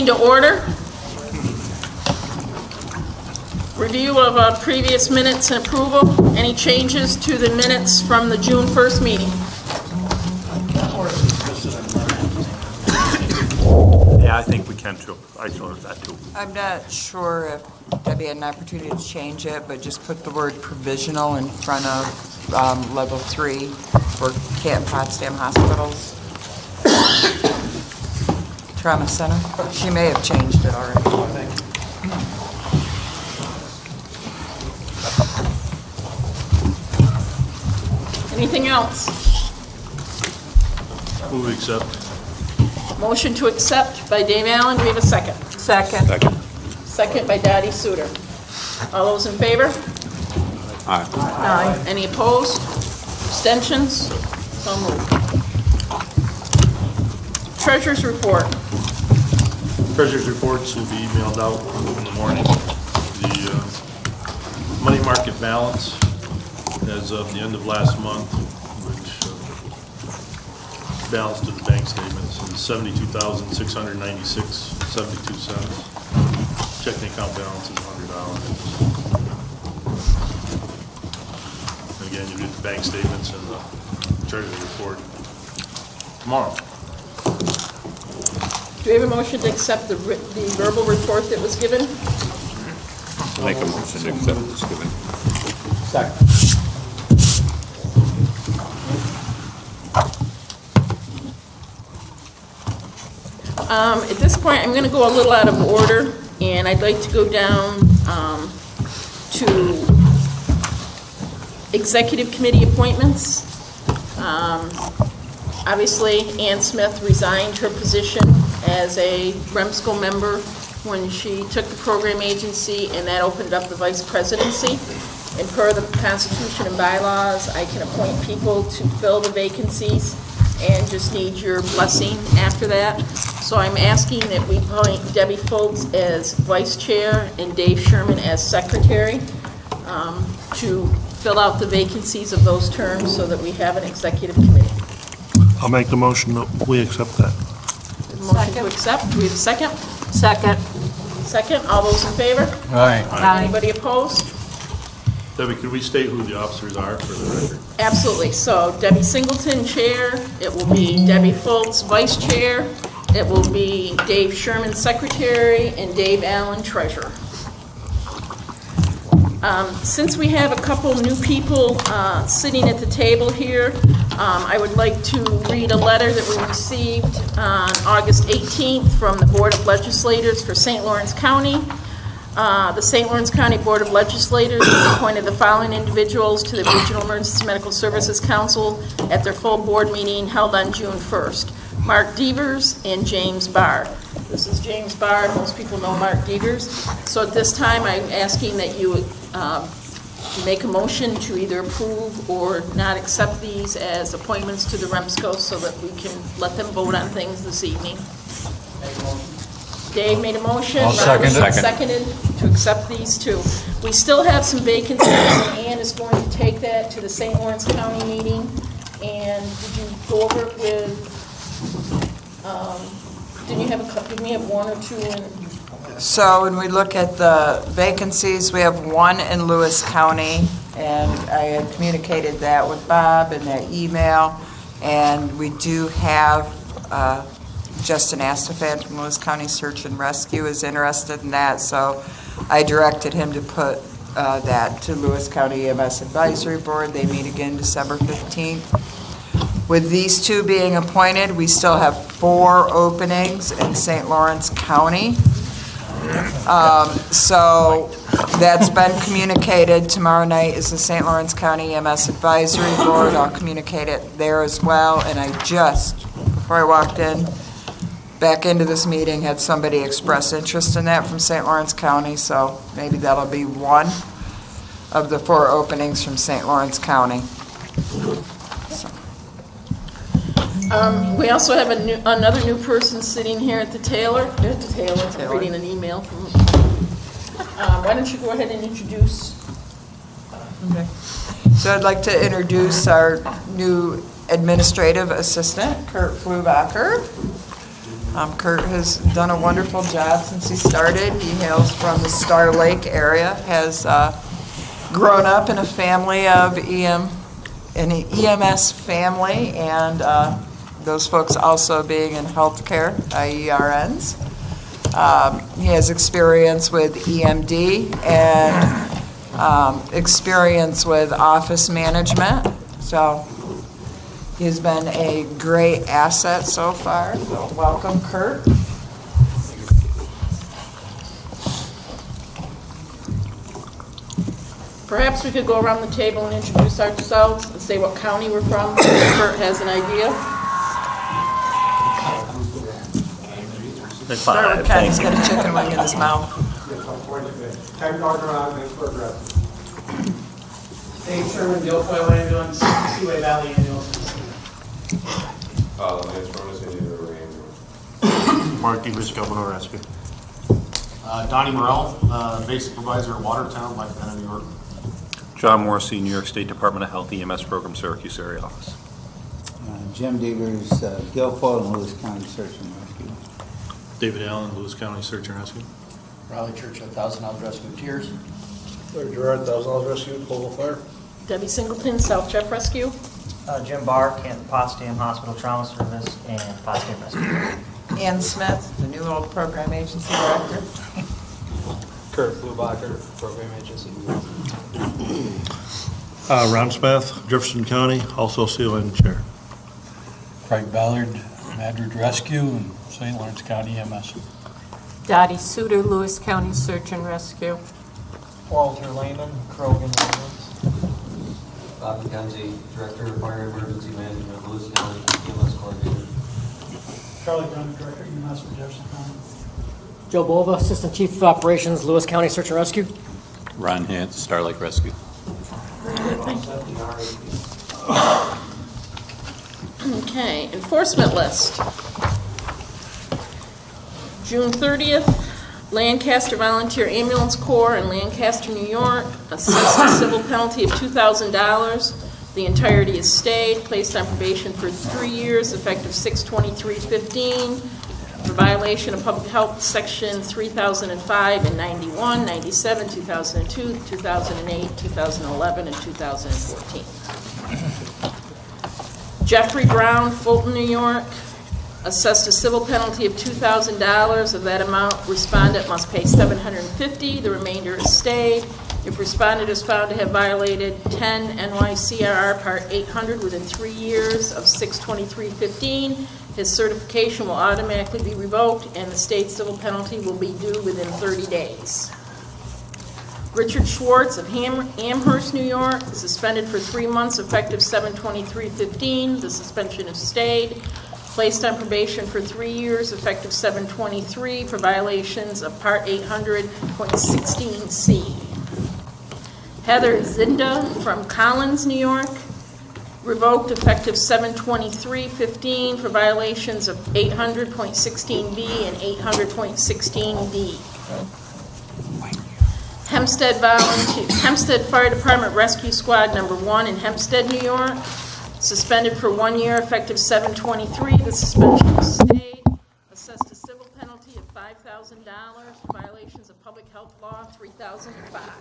Meeting to order. Review of previous minutes and approval. Any changes to the minutes from the June 1st meeting? Yeah, I think we can too. I noticed that too. I'm not sure if Debbie had an opportunity to change it, but just put the word provisional in front of level 3 for Canton Potsdam hospitals. Trauma Center. She may have changed it already. Anything else? Move accept. Motion to accept by Dave Allen. Do we have a second? Second. Second by Dottie Suter. All those in favor? Aye. Aye. Any opposed? Abstentions? So moved. Treasurer's report. Treasurer's reports will be emailed out in the morning. The money market balance as of the end of last month, which balance to the bank statements, is $72,696.72. Checking account balance is $100. And again, you get the bank statements and the treasurer's report tomorrow. Do we have a motion to accept the verbal report that was given? Make a motion to accept this given. Second. At this point, I'm going to go a little out of order, and I'd like to go down to executive committee appointments. Obviously, Ann Smith resigned her position as a Remsco member when she took the program agency, and that opened up the vice presidency. And per the Constitution and bylaws, I can appoint people to fill the vacancies and just need your blessing after that. So I'm asking that we appoint Debbie Foltz as vice chair and Dave Sherman as secretary to fill out the vacancies of those terms so that we have an executive committee. I'll make the motion that we accept that. Motion to accept. Do we have a second? Second. Second. All those in favor? Aye. Anybody opposed? Debbie, could we state who the officers are for the record? Absolutely. So Debbie Singleton, chair. It will be Debbie Foltz, vice chair. It will be Dave Sherman, secretary, and Dave Allen, treasurer. Since we have a couple new people sitting at the table here, I would like to read a letter that we received on August 18th from the Board of Legislators for St. Lawrence County. The St. Lawrence County Board of Legislators has appointed the following individuals to the Regional Emergency Medical Services Council at their full board meeting held on June 1st. Mark Devers and James Barr. This is James Barr. Most people know Mark Devers. So at this time, I'm asking that you make a motion to either approve or not accept these as appointments to the Remsco so that we can let them vote on things this evening. Dave made a motion. I'll second it. Seconded to accept these two. We still have some vacancies, and Ann is going to take that to the St. Lawrence County meeting. And did you go over it with, didn't we have one or two in? So when we look at the vacancies, we have one in Lewis County, and I had communicated that with Bob in that email. And we do have Justin Astafan from Lewis County Search and Rescue is interested in that, so I directed him to put that to Lewis County EMS Advisory Board. They meet again December 15th. With these two being appointed, we still have 4 openings in St. Lawrence County. So that's been communicated. Tomorrow night is the St. Lawrence County EMS Advisory Board. I'll communicate it there as well. And I just, before I walked in, back into this meeting, had somebody express interest in that from St. Lawrence County, so maybe that'll be one of the 4 openings from St. Lawrence County. We also have another new person sitting here at the Taylor. I'm reading an email from. Why don't you go ahead and introduce? Okay. So I'd like to introduce our new administrative assistant, Kurt Flubacher. Kurt has done a wonderful job since he started. He hails from the Star Lake area, has grown up in a family of an EMS family, and those folks also being in healthcare, i.e. RNs. He has experience with EMD and experience with office management. So he's been a great asset so far. So welcome, Kurt. Perhaps we could go around the table and introduce ourselves and say what county we're from. Kurt has an idea. Start with Ken. He's got a chicken wing in his mouth. Dave Sherman, Guilfoyle Ambulance, Seaway Valley Ambulance. Lance Furnace, Indian River Ambulance. Mark Remsco, Governor Rescue. Donnie Morrell, base supervisor at Watertown, Life Center, New York. John Morrissey, New York State Department of Health EMS Program, Syracuse area office. Jim Devers, Guilfoyle and Lewis County Search and Rescue. David Allen, Lewis County Search and Rescue. Raleigh Church, 1,000 Hours Rescue Tears. Larry Gerard, 1,000 Hours Rescue, Coastal Fire. Debbie Singleton, South Jeff Rescue. Jim Barr, Canton Potsdam Hospital Trauma Service, and Potsdam Rescue. Ann Smith, the new old program agency director. Kurt Flubacher, Program Agency. Ron Smith, Jefferson County, also CON Chair. Craig Ballard, Madrid Rescue, and St. Lawrence County EMS. Dottie Suter, Lewis County Search and Rescue. Walter Lehman, Krogan Ambulance. Bob McKenzie, Director of Fire Emergency Management, Lewis County EMS Coordinator. Charlie Brown, Director, EMS for Jefferson County. Joe Bova, Assistant Chief of Operations, Lewis County Search and Rescue. Ron Hance, Star Lake Rescue. Okay, enforcement list. June 30th, Lancaster Volunteer Ambulance Corps in Lancaster, New York, assessed a civil penalty of $2,000. The entirety is stayed, placed on probation for 3 years, effective 6/23/15, for violation of public health section 3005 and 91, 97, 2002, 2008, 2011, and 2014. Jeffrey Brown, Fulton, New York, assessed a civil penalty of $2,000. Of that amount, respondent must pay $750. The remainder is stayed. If respondent is found to have violated 10 NYCRR Part 800 within 3 years of 6/23/15, his certification will automatically be revoked and the state civil penalty will be due within 30 days. Richard Schwartz of Amherst, New York, suspended for 3 months effective 7/23/15. The suspension is stayed. Placed on probation for 3 years effective 7/23 for violations of Part 800.16C. Heather Zinda from Collins, New York, revoked effective 7/23/15 for violations of 800.16B and 800.16D. Hempstead Fire Department Rescue Squad Number 1 in Hempstead, New York, suspended for 1 year effective 7/23. The suspension is stayed. Assessed a civil penalty of $5,000 for violations of Public Health Law 3005.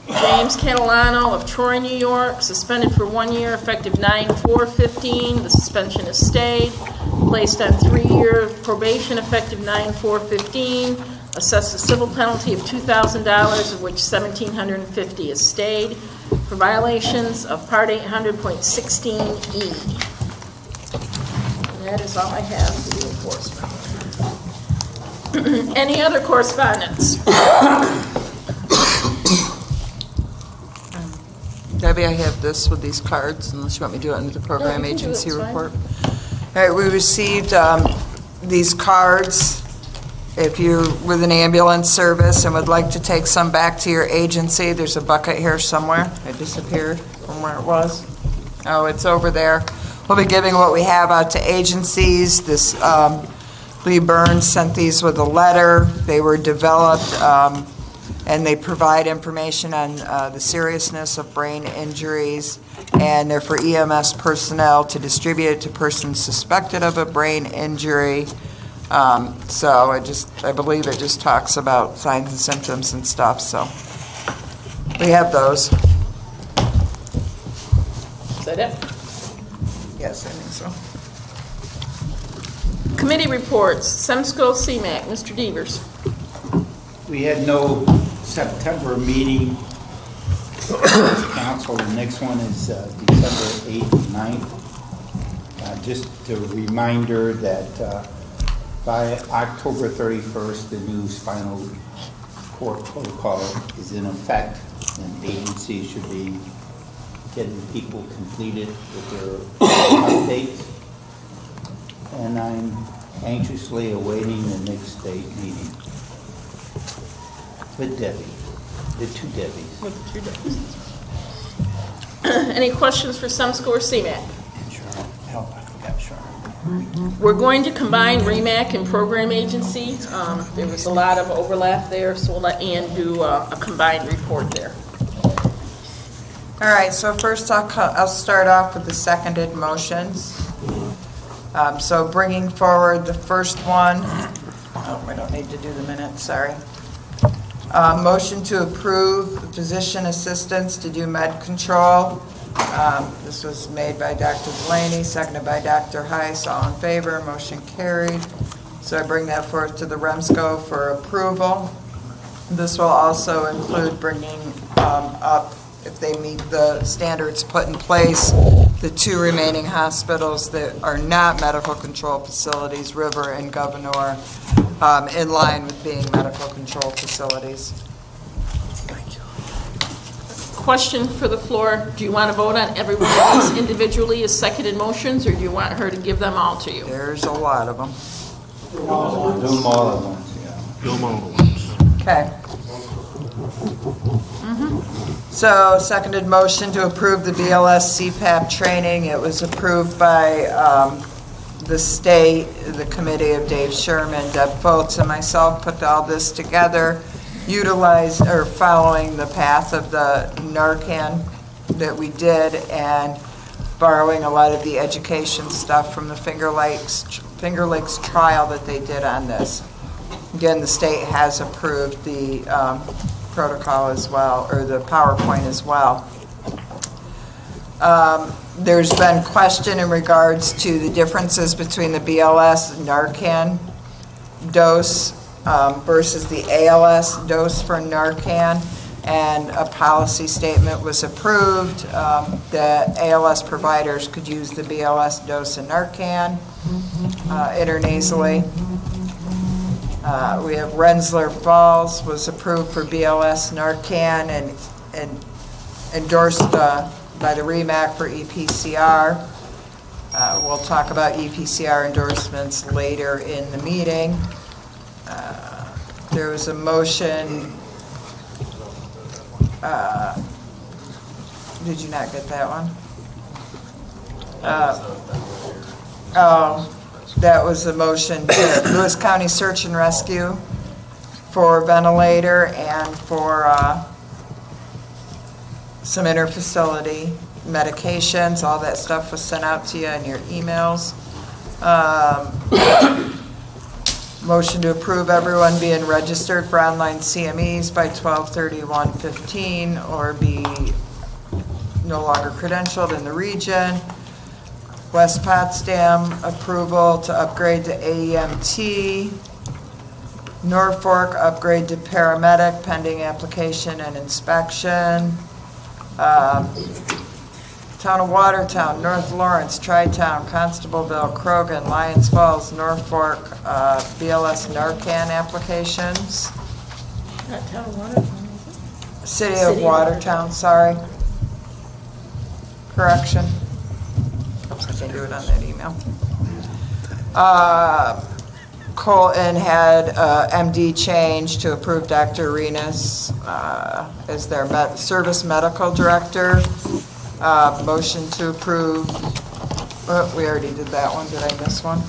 James Catalano of Troy, New York, suspended for 1 year effective 9/4/15. The suspension is stayed. Placed on 3-year probation effective 9/4/15. Assessed a civil penalty of $2,000, of which $1,750 is stayed, for violations of Part 800.16E. And that is all I have for the enforcement. Any other correspondence? Debbie, I have this with these cards, unless you want me to do it under the program agency report. All right, we received these cards. If you're with an ambulance service and would like to take some back to your agency, there's a bucket here somewhere. It disappeared from where it was. Oh, it's over there. We'll be giving what we have out to agencies. This Lee Burns sent these with a letter. They were developed and they provide information on the seriousness of brain injuries, and they're for EMS personnel to distribute it to persons suspected of a brain injury. So I believe it just talks about signs and symptoms and stuff, so we have those. Is that it? Yes, I think so. Committee reports, Remsco, CMAC, Mr. Devers. We had no September meeting. Council, the next one is December 8th and 9th. Just a reminder that by October 31st, the new spinal cord protocol is in effect, and agencies should be getting people completed with their updates. And I'm anxiously awaiting the next state meeting with Debbie, the two Debbies. Any questions for Remsco or CMAC? Sure. Help, I forgot, sure. We're going to combine REMAC and program agency. There was a lot of overlap there, so we'll let Ann do a combined report there. All right, so first I'll start off with the seconded motions. So bringing forward the first one, oh, we don't need to do the minutes, sorry. Motion to approve physician assistants to do med control. This was made by Dr. Delaney, seconded by Dr. Heiss. All in favor, motion carried. So I bring that forth to the Remsco for approval. This will also include bringing up, if they meet the standards put in place, the two remaining hospitals that are not medical control facilities, River and Governor, in line with being medical control facilities. Question for the floor. Do you want to vote on every one of these individually as seconded motions, or do you want her to give them all to you? There's a lot of them. Do them all at once, yeah. Do them all at once. Okay. So, seconded motion to approve the BLS CPAP training. It was approved by the state, the committee of Dave Sherman, Deb Foltz, and myself put all this together, following the path of the Narcan that we did, and borrowing a lot of the education stuff from the Finger Lakes trial that they did on this. Again, the state has approved the protocol as well, or the PowerPoint as well. There's been question in regards to the differences between the BLS Narcan dose versus the ALS dose for Narcan, and a policy statement was approved that ALS providers could use the BLS dose of Narcan intranasally. We have Rensselaer Falls was approved for BLS Narcan and endorsed by the REMAC for EPCR. We'll talk about EPCR endorsements later in the meeting. There was a motion. Did you not get that one? That was the motion to Lewis County Search and Rescue for ventilator and for some interfacility medications. All that stuff was sent out to you in your emails. Motion to approve everyone being registered for online CMEs by 12/31/15 or be no longer credentialed in the region. West Potsdam approval to upgrade to AEMT. Norfolk upgrade to paramedic pending application and inspection. Town of Watertown, North Lawrence, Tri-Town, Constableville, Croghan, Lyons Falls, Norfolk, BLS Narcan applications. Not Town of Watertown, is it? City of Watertown, sorry. Correction. Oops, I didn't do it on that email. Colton had MD change to approve Dr. Arenas as their service medical director. Motion to approve. Oh, we already did that one. Did I miss one?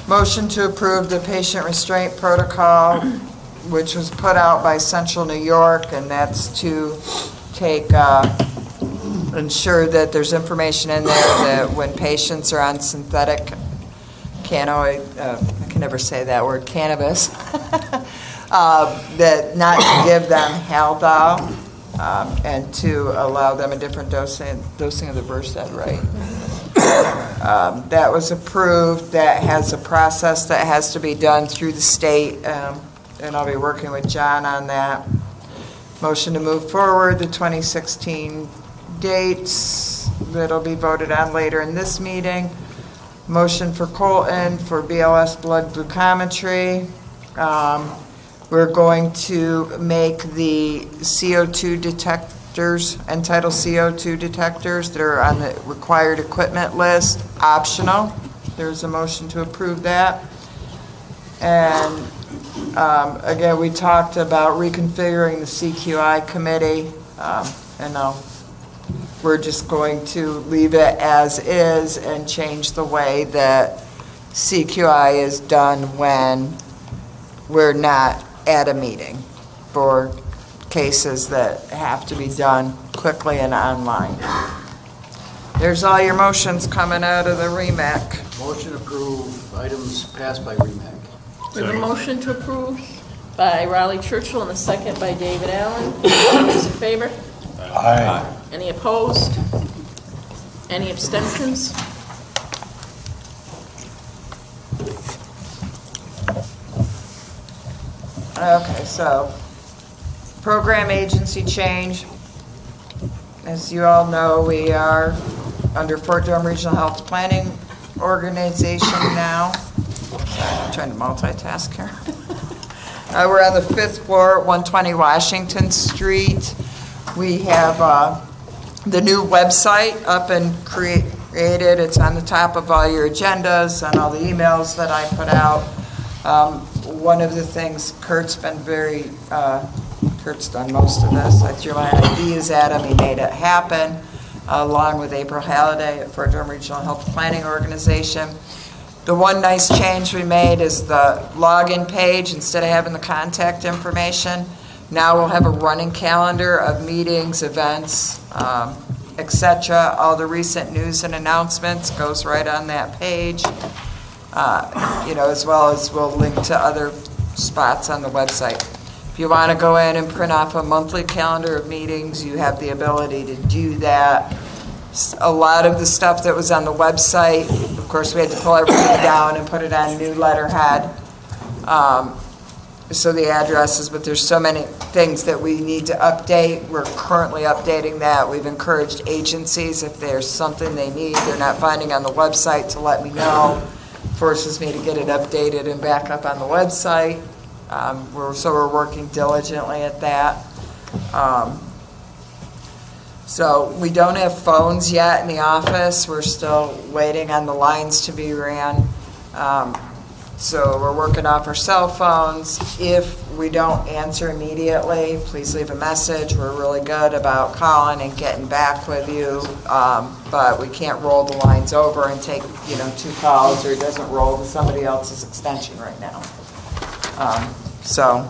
Motion to approve the patient restraint protocol which was put out by Central New York, and that's to take, ensure that there's information in there that when patients are on synthetic I can never say that word, cannabis, that not to give them Haldol, and to allow them a different dosing of the Versed, right? That was approved. That has a process that has to be done through the state, and I'll be working with John on that. Motion to move forward the 2016 dates that'll be voted on later in this meeting. Motion for Colton for BLS blood glucometry. We're going to make the CO2 detectors, entitled CO2 detectors that are on the required equipment list, optional. There's a motion to approve that. And again, we talked about reconfiguring the CQI committee, and we're just going to leave it as is and change the way that CQI is done when we're not at a meeting for cases that have to be done quickly and online. There's all your motions coming out of the REMAC. Motion to approve items passed by REMAC. We have a motion to approve by Raleigh Churchill and a second by David Allen. All those in favor? Aye. Any opposed? Any abstentions? Okay, so program agency change. As you all know, we are under Fort Drum Regional Health Planning Organization now. Sorry, I'm trying to multitask here. We're on the 5th floor at 120 Washington Street. We have the new website up and created. It's on the top of all your agendas and all the emails that I put out. One of the things Kurt's been Kurt's done most of this. I threw my ideas at him. He made it happen, along with April Halliday at Fort Drum Regional Health Planning Organization. The one nice change we made is the login page. Instead of having the contact information, now we'll have a running calendar of meetings, events, etc. All the recent news and announcements goes right on that page. As well as we'll link to other spots on the website. If you want to go in and print off a monthly calendar of meetings, you have the ability to do that. A lot of the stuff that was on the website, of course, we had to pull everything down and put it on new letterhead. So the addresses, but there's so many things that we need to update. We're currently updating that. We've encouraged agencies, if there's something they need they're not finding on the website, to let me know. Forces me to get it updated and back up on the website. We're working diligently at that. So we don't have phones yet in the office. We're still waiting on the lines to be ran. So we're working off our cell phones. If we don't answer immediately, please leave a message. We're really good about calling and getting back with you, but we can't roll the lines over and take 2 calls, or it doesn't roll to somebody else's extension right now. So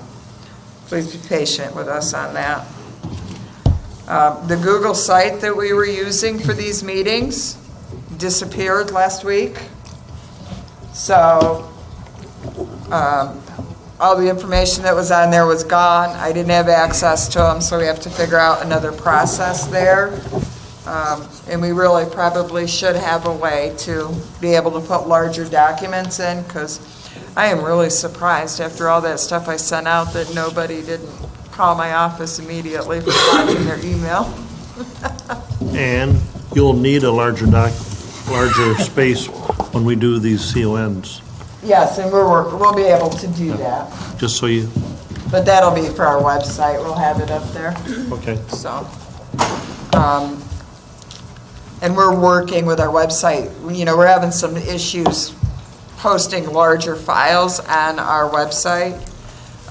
please be patient with us on that. The Google site that we were using for these meetings disappeared last week. So all the information that was on there was gone. I didn't have access to them, so we have to figure out another process there. And we really probably should have a way to be able to put larger documents in, because I am really surprised after all that stuff I sent out that nobody didn't call my office immediately for blocking their email. And you'll need a larger space when we do these CONs. Yes, and we'll be able to do that. Just so you. But that'll be for our website. We'll have it up there. Okay. So, and we're working with our website. We're having some issues posting larger files on our website,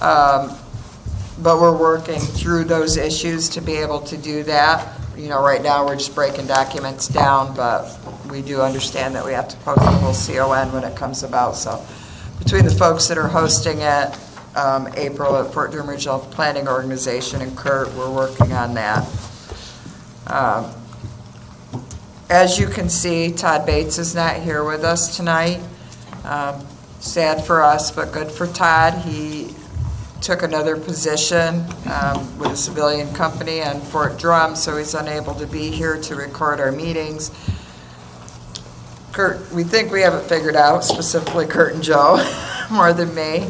but we're working through those issues to be able to do that. Right now we're just breaking documents down, but we do understand that we have to post a full CON when it comes about. So between the folks that are hosting it, April at Fort Drum Regional Planning Organization, and Kurt, we're working on that. As you can see, Todd Bates is not here with us tonight. Sad for us, but good for Todd. He took another position with a civilian company on Fort Drum, so he's unable to be here to record our meetings. Kurt, we think we have it figured out, specifically Kurt and Joe, more than me,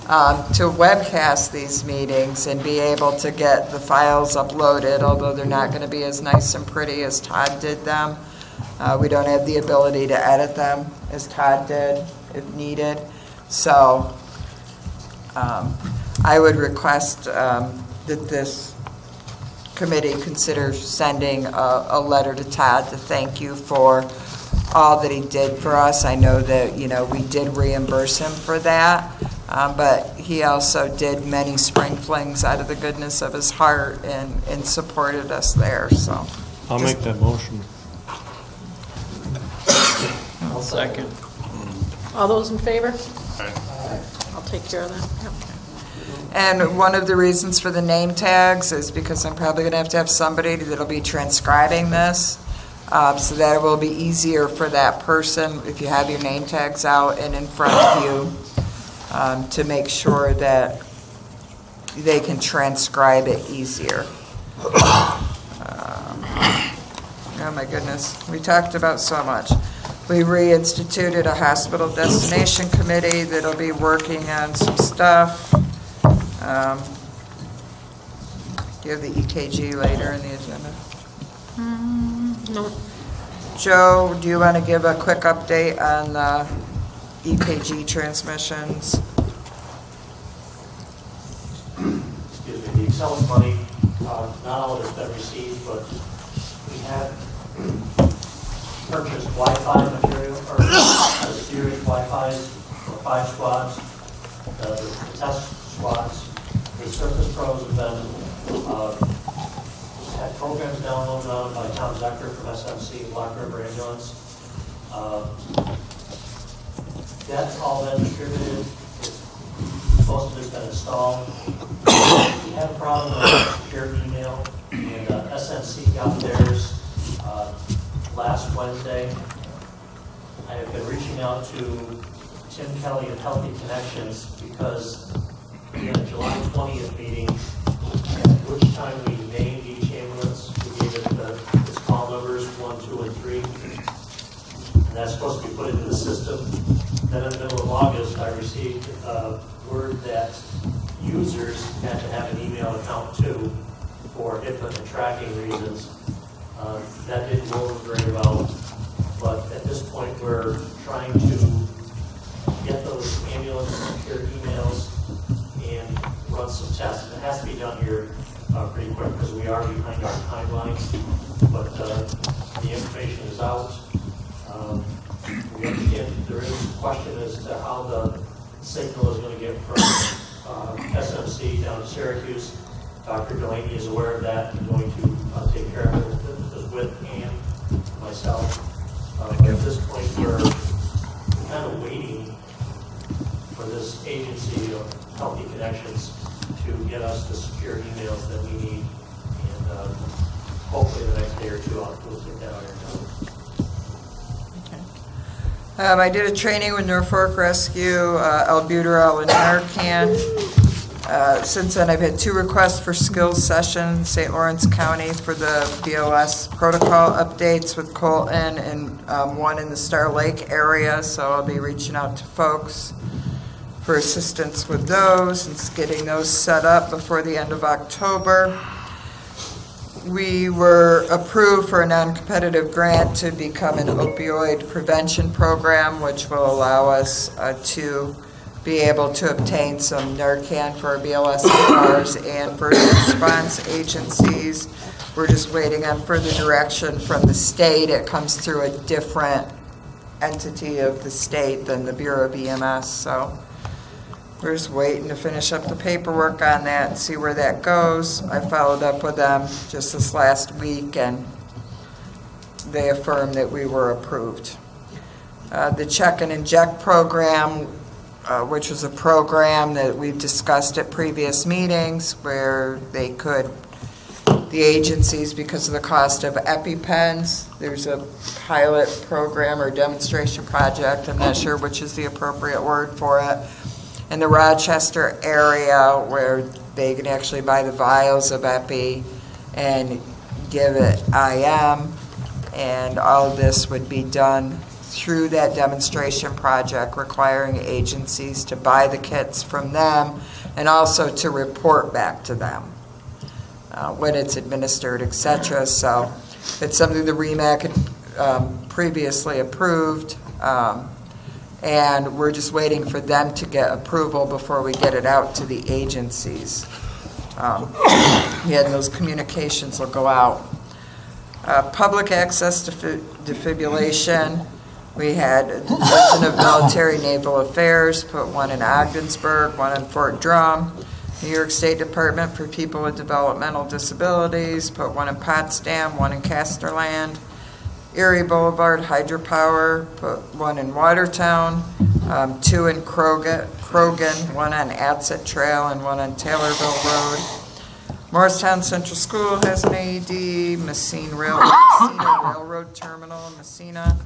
to webcast these meetings and be able to get the files uploaded, although they're not going to be as nice and pretty as Todd did them. We don't have the ability to edit them as Todd did if needed. So I would request that this committee consider sending a letter to Todd to thank you for all that he did for us. I know that, you know, we did reimburse him for that, but he also did many spring flings out of the goodness of his heart and supported us there. So I'll make that motion. I'll second. All those in favor? I'll take care of that. Yep. And one of the reasons for the name tags is because I'm probably going to have somebody that'll be transcribing this, so that it will be easier for that person, if you have your name tags out and in front of you, to make sure that they can transcribe it easier. Oh my goodness, we talked about so much. We reinstituted a hospital destination committee that'll be working on some stuff. Do you have the EKG later in the agenda? No. Joe, do you want to give a quick update on the EKG transmissions? Excuse me, the Excel money, not all of it's been received, but we have purchased Wi-Fi material, or a series Wi-Fi's for 5 squads. The test squads, the Surface Pros have been, had programs downloaded on by Tom Zecker from SMC, Black River Ambulance. That's all been distributed. Most of it's been installed. We had a problem with secure email, and SMC got theirs last Wednesday. I have been reaching out to Tim Kelly of Healthy Connections because we had a July 20th meeting, at which time we named each ambulance. We gave it its call numbers 1, 2, and 3. And that's supposed to be put into the system. Then in the middle of August, I received word that users had to have an email account too for HIPAA and tracking reasons. That didn't go over very well, but at this point we're trying to get those ambulance secure emails and run some tests. It has to be done here pretty quick because we are behind our timeline, but the information is out. We understand there is a question as to how the signal is going to get from SMC down to Syracuse. Dr. Delaney is aware of that and going to take care of it with Ann, myself. But at this point, we're kind of waiting for this agency of Healthy Connections to get us the secure emails that we need. And hopefully the next day or two, we'll take that on your notes. I did a training with Norfolk Rescue, albuterol and Narcan. Since then, I've had 2 requests for skills sessions, St. Lawrence County for the BLS protocol updates with Colton, and 1 in the Star Lake area, so I'll be reaching out to folks for assistance with those and getting those set up before the end of October. We were approved for a non-competitive grant to become an opioid prevention program, which will allow us to be able to obtain some Narcan for our BLS cars and first response agencies. We're just waiting on further direction from the state. It comes through a different entity of the state than the Bureau of EMS, so we're just waiting to finish up the paperwork on that and see where that goes. I followed up with them just this last week, and they affirmed that we were approved. The check and inject program, which was a program that we've discussed at previous meetings where they could, the agencies, because of the cost of EpiPens, there's a pilot program or demonstration project, I'm not sure which is the appropriate word for it, in the Rochester area where they can actually buy the vials of Epi and give it IM, and all of this would be done through that demonstration project, requiring agencies to buy the kits from them and also to report back to them when it's administered, etc. So it's something the REMAC had previously approved, and we're just waiting for them to get approval before we get it out to the agencies. Yeah, and those communications will go out. Public access to defibrillation. We had a Division of Military Naval Affairs put one in Ogdensburg, one in Fort Drum. New York State Department for People with Developmental Disabilities put one in Potsdam, one in Casterland. Erie Boulevard Hydropower put one in Watertown, two in Krogan, one on Atzett Trail and one on Taylorville Road. Morristown Central School has an AED, Messina Railroad Terminal in Messina,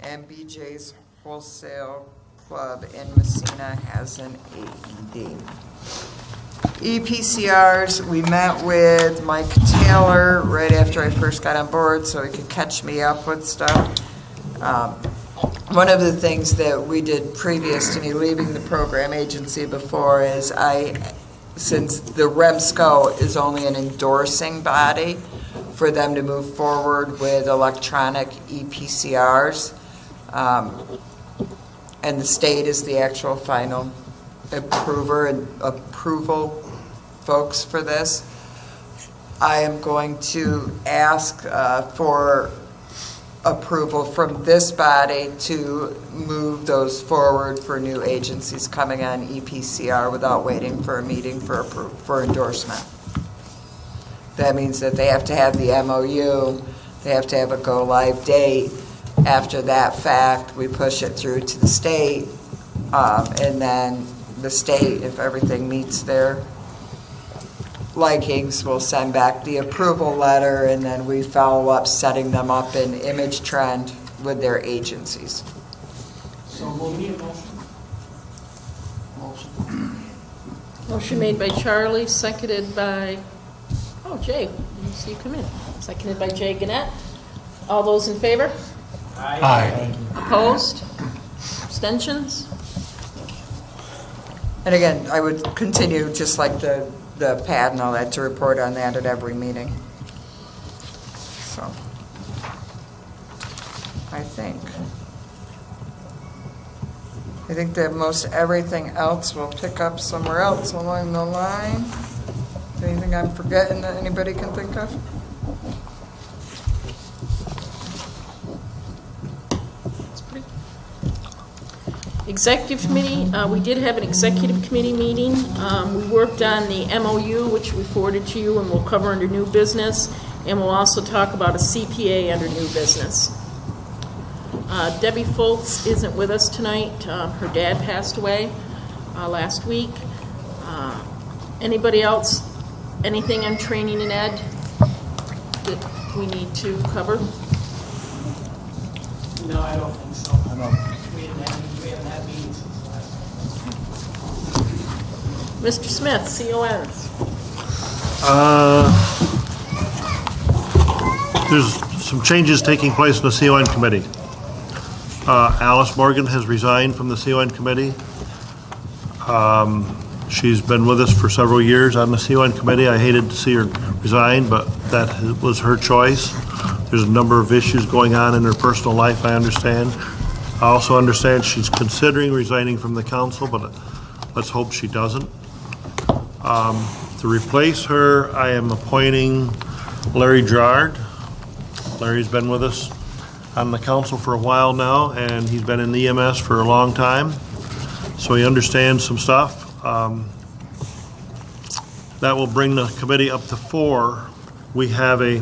and BJ's Wholesale Club in Messina has an AED. EPCRs, we met with Mike Taylor right after I first got on board so he could catch me up with stuff. One of the things that we did previous to me leaving the program agency before is since the Remsco is only an endorsing body for them to move forward with electronic EPCRs, and the state is the actual final approval folks for this, I am going to ask for approval from this body to move those forward for new agencies coming on EPCR without waiting for a meeting for endorsement. That means that they have to have the MOU, they have to have a go-live date. After that fact, we push it through to the state, and then the state, if everything meets their likings, will send back the approval letter, and then we follow up setting them up in Image Trend with their agencies. So we'll need a motion. Motion made by Charlie, seconded by, Jay, didn't see you come in. Seconded by Jay Gannett. All those in favor? Aye. Opposed? Abstentions? And again, I would continue just like the pad and all that to report on that at every meeting. So, I think that most everything else will pick up somewhere else along the line. Is there anything I'm forgetting that anybody can think of? Executive Committee, we did have an Executive Committee meeting. We worked on the MOU, which we forwarded to you, and we'll cover under new business, and we'll also talk about a CPA under new business. Debbie Foltz isn't with us tonight. Her dad passed away last week. Anybody else, anything on training and ed that we need to cover? No, I don't think so. We haven't had meetings since last time. Mr. Smith, CONs. There's some changes taking place in the CON committee. Alice Morgan has resigned from the CON committee. She's been with us for several years on the CON committee. I hated to see her resign, but that was her choice. There's a number of issues going on in her personal life, I understand. I also understand she's considering resigning from the council, but let's hope she doesn't. To replace her, I am appointing Larry Gerard. Larry's been with us on the council for a while now, and he's been in the EMS for a long time, so he understands some stuff. That will bring the committee up to 4. We have a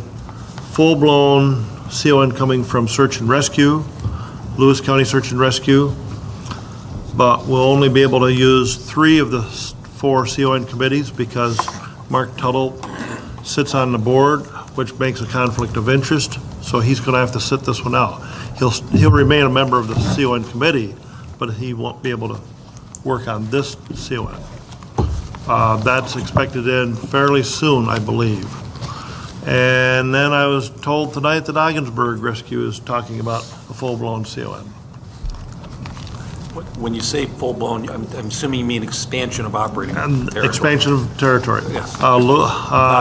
full-blown CON coming from Search and Rescue, Lewis County Search and Rescue. but we'll only be able to use 3 of the 4 CON committees because Mark Tuttle sits on the board, which makes a conflict of interest, so he's going to have to sit this one out. He'll remain a member of the CON committee, but he won't be able to work on this CON. That's expected in fairly soon, I believe. And then I was told tonight that Ogdensburg Rescue is talking about a full-blown CON. When you say full-blown, I'm assuming you mean expansion of operating territory. Expansion of territory. Yes.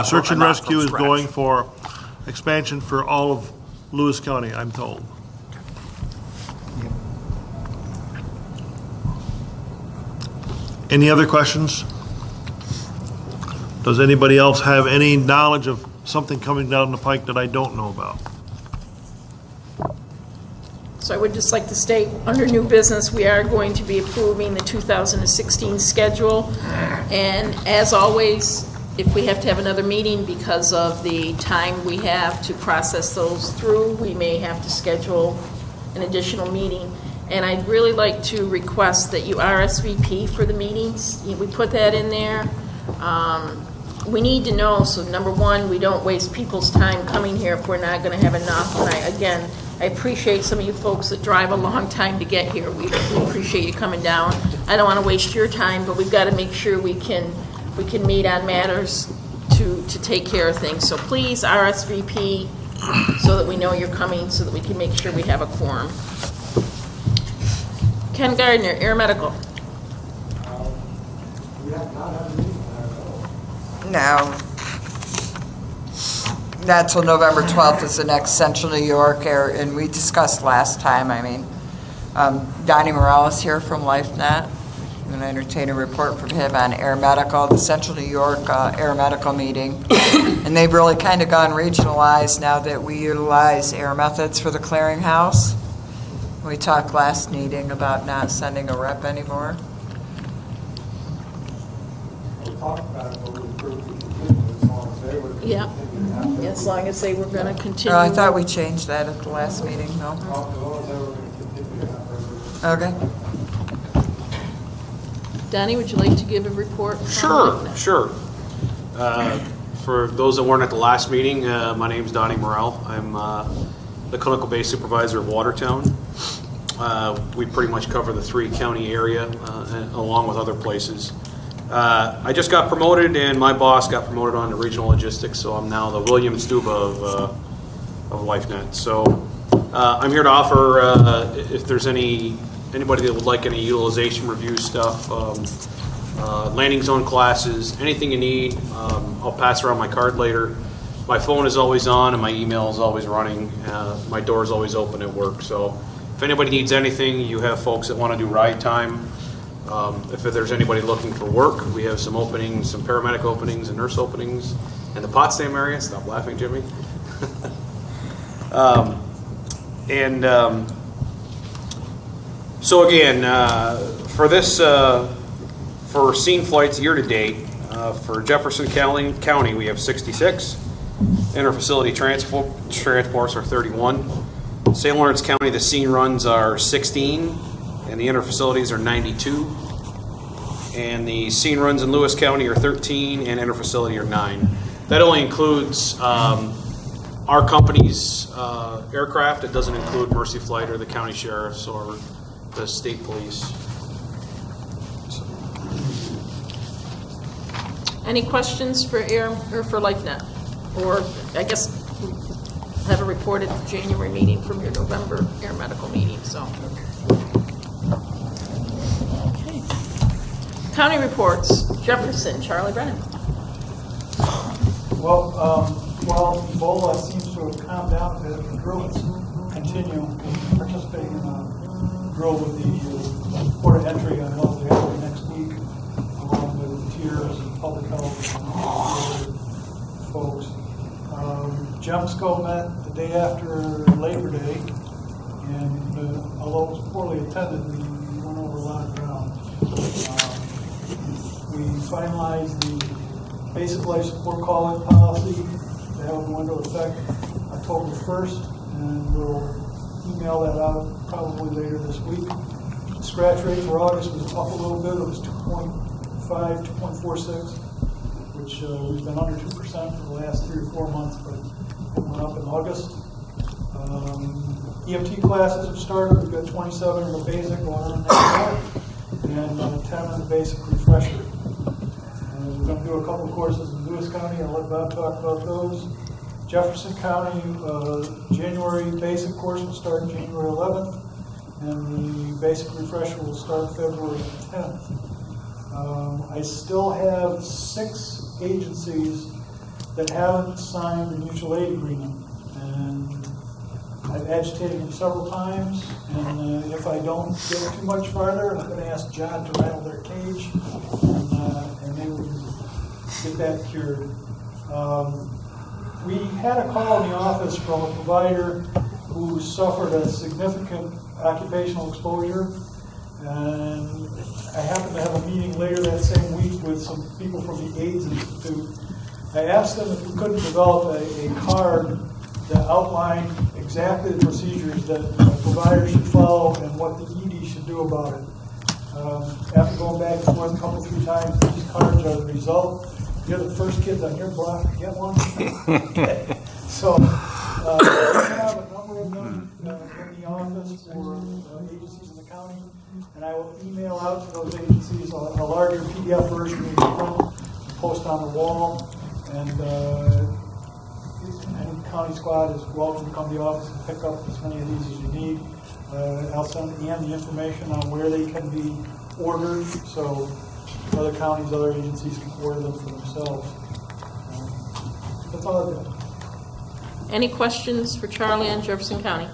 Search and not rescue from is scratch. going for expansion for all of Lewis County, I'm told. Any other questions? Does anybody else have any knowledge of something coming down the pike that I don't know about? So I would just like to state, under new business, we are going to be approving the 2016 schedule. And as always, if we have to have another meeting because of the time we have to process those through, we may have to schedule an additional meeting. And I'd really like to request that you RSVP for the meetings. We put that in there. We need to know, so number one, we don't waste people's time coming here if we're not going to have enough. And I appreciate some of you folks that drive a long time to get here. We appreciate you coming down. I don't want to waste your time, but we've got to make sure we can meet on matters to take care of things. So please RSVP so that we know you're coming, so that we can make sure we have a quorum. Ken Gardner, Air Medical. No. Not till November 12th is the next Central New York Air, and we discussed last time, Donnie Morales here from LifeNet. I'm going to entertain a report from him on Air Medical, the Central New York Air Medical meeting. And they've really kind of gone regionalized now that we utilize Air Methods for the clearinghouse. We talked last meeting about not sending a rep anymore. We talked about it, but we approved it as long as they would. Yeah, as long as they were going to continue. Oh, I thought we changed that at the last meeting, no? As long as they were going to continue. Okay. Donnie, would you like to give a report? Sure. For those that weren't at the last meeting, my name's Donnie Morell. I'm the clinical base supervisor of Watertown. We pretty much cover the 3-county area along with other places. I just got promoted, and my boss got promoted on to regional logistics, so I'm now the William Stuba of LifeNet. So I'm here to offer, if there's anybody that would like any utilization review stuff, landing zone classes, anything you need, I'll pass around my card later. My phone is always on, and my email is always running. My door is always open at work. So if anybody needs anything, you have folks that want to do ride time. If there's anybody looking for work, we have some openings, some paramedic openings and nurse openings in the Potsdam area. Stop laughing, Jimmy. So again, for this, for scene flights year to date, for Jefferson County, we have 66. Interfacility transports are 31. St. Lawrence County, the scene runs are 16. And the interfacilities are 92. And the scene runs in Lewis County are 13, and interfacility are 9. That only includes our company's aircraft. It doesn't include Mercy Flight or the county sheriffs or the state police. So. Any questions for Air or for LifeNet? Or I guess we'll have a report at the January meeting from your November Air Medical meeting. So. Okay. County reports. Jefferson, Charlie Brennan. Well, Ebola seems to have calmed down a bit. The drills continue participating in a drill with the port of entry on Wellesley Avenue next week, along with tiers and public health and other folks. Remsco met the day after Labor Day, and although it was poorly attended, we went over a lot of ground. We finalized the basic life support call-in policy. That will go into effect October 1st, and we'll email that out probably later this week. scratch rate for August was up a little bit. It was 2.5, 2.46, which we've been under 2% for the last 3 or 4 months, but it went up in August. EMT classes have started. We've got 27 in the basic going on next year, and 10 in the basic refresher. And we're going to do a couple of courses in Lewis County. I'll let Bob talk about those. Jefferson County, January basic course will start January 11th, and the basic refresher will start February 10th. I still have 6 agencies that haven't signed the mutual aid agreement, and I've agitated them several times, and if I don't get too much farther, I'm going to ask John to rattle their cage, and they will get that cured. We had a call in the office from a provider who suffered a significant occupational exposure, and I happened to have a meeting later that same week with some people from the AIDS Institute. I asked them if we couldn't develop a card that outlined exactly the procedures that a provider should follow and what the ED should do about it. After going back and forth a couple, 3 times, these cards are the result. You're the first kids on your block to get one. So we have a number of them in the office for agencies in the county, and I will email out to those agencies a larger PDF version of the print, post on the wall, and any county squad is welcome to come to the office and pick up as many of these as you need. I'll send Ann the information on where they can be ordered, so other counties, other agencies can order them for themselves. That's all I've got. Any questions for Charlie on Jefferson County?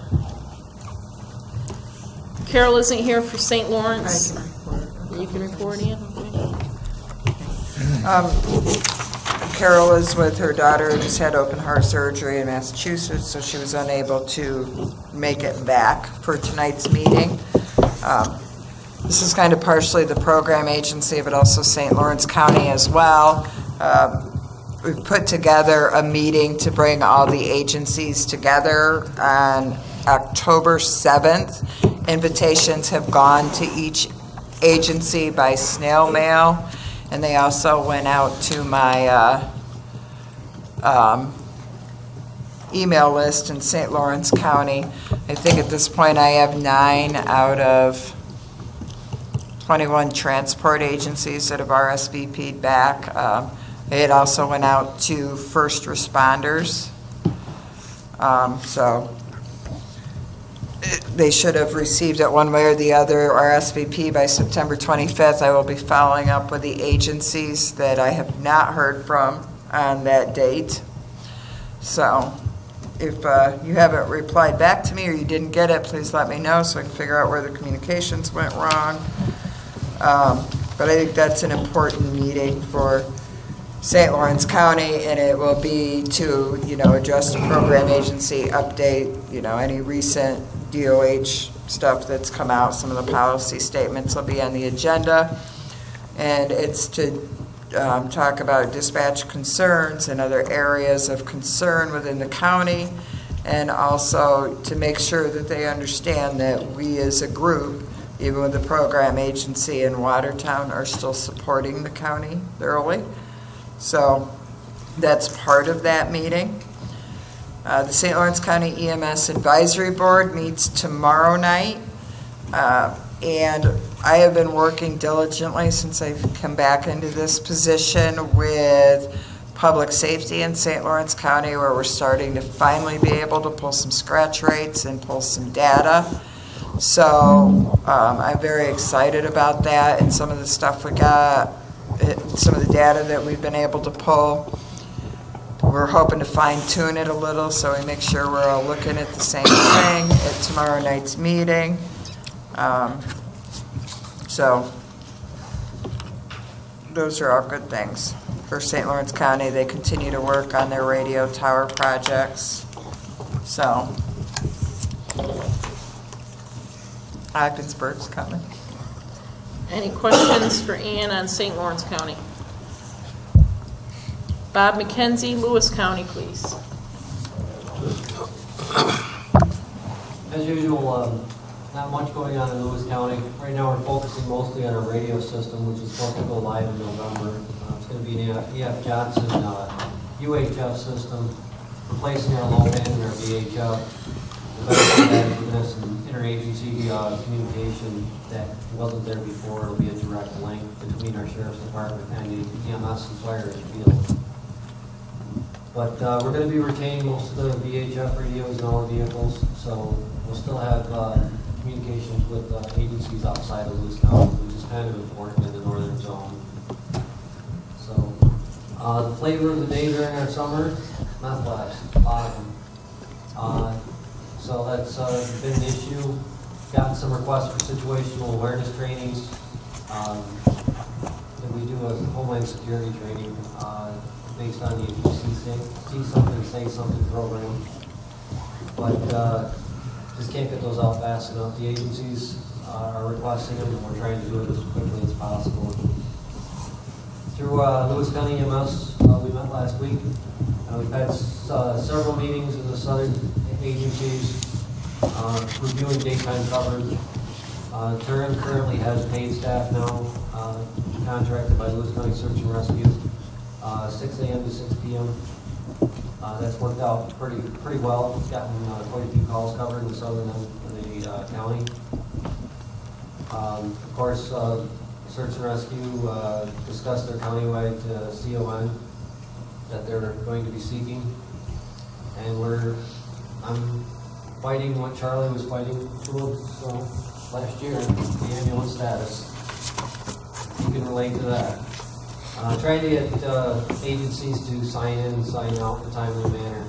Carol isn't here for St. Lawrence. You can report, Ann? Carol is with her daughter who just had open heart surgery in Massachusetts, so she was unable to make it back for tonight's meeting. This is kind of partially the program agency, but also St. Lawrence County as well. We've put together a meeting to bring all the agencies together on October 7th. Invitations have gone to each agency by snail mail, and they also went out to my email list in St. Lawrence County. I think at this point I have 9 out of 21 transport agencies that have RSVP'd back. It also went out to first responders. So they should have received it one way or the other, RSVP by September 25th. I will be following up with the agencies that I have not heard from on that date. So if you haven't replied back to me or you didn't get it, please let me know so I can figure out where the communications went wrong. But I think that's an important meeting for St. Lawrence County, and it will be to, address the program agency update, any recent DOH stuff that's come out. Some of the policy statements will be on the agenda, and it's to talk about dispatch concerns and other areas of concern within the county, and also to make sure that they understand that we as a group, even with the program agency in Watertown, are still supporting the county thoroughly. So that's part of that meeting. The St. Lawrence County EMS Advisory Board meets tomorrow night, and I have been working diligently since I've come back into this position with public safety in St. Lawrence County, where we're starting to finally be able to pull some scratch rates and pull some data. So I'm very excited about that, and some of the stuff we got, some of the data that we've been able to pull. We're hoping to fine-tune it a little so we make sure we're all looking at the same thing at tomorrow night's meeting. So those are all good things. For St. Lawrence County, they continue to work on their radio tower projects. So Ogdensburg's coming. Any questions for Ann on St. Lawrence County? Bob McKenzie, Lewis County, please. As usual, Not much going on in Lewis County. Right now, we're focusing mostly on our radio system, which is supposed to go live in November. It's going to be an E.F. Johnson UHF system, replacing our low band and our VHF. The benefit of that is we're going to have some interagency communication that wasn't there before. It'll be a direct link between our sheriff's department and the EMS and fire field. But we're going to be retaining most of the VHF radios in all the vehicles, so we'll still have communications with agencies outside of Lewis County, which is kind of important in the northern zone. So the flavor of the day during our summer, meth autumn. So that's been an issue. Gotten some requests for situational awareness trainings. And we do a homeland security training based on the if you see something, say something program. But just can't get those out fast enough. The agencies are requesting them, and we're trying to do it as quickly as possible. Through Lewis County EMS, we met last week. We've had several meetings in the southern agencies reviewing daytime coverage. Turin currently has paid staff now, contracted by Lewis County Search and Rescue, 6 a.m. to 6 p.m. That's worked out pretty well. It's gotten quite a few calls covered in the southern end of the county. Of course, Search and Rescue discussed their countywide CON that they're going to be seeking, and I'm fighting what Charlie was fighting last year, the ambulance status. You can relate to that. Trying to get agencies to sign in and sign out in a timely manner.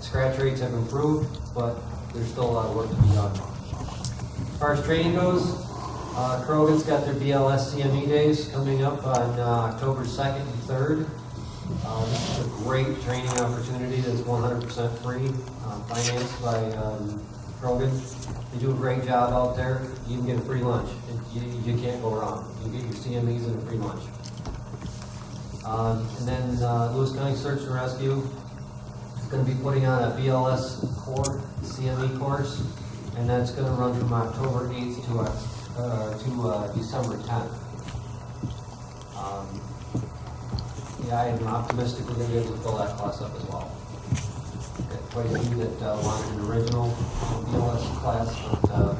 Scratch rates have improved, but there's still a lot of work to be done. As far as training goes, Krogan's got their BLS CME days coming up on October 2nd and 3rd. This is a great training opportunity that's 100% free, financed by Krogan. They do a great job out there. You can get a free lunch. You can't go wrong. You can get your CMEs and a free lunch. And then Lewis County Search and Rescue is going to be putting on a BLS core CME course, and that's going to run from October 8th to December 10th. Yeah, I am optimistic we're going to be able to fill that class up as well. Got quite a few that wanted an original BLS class, but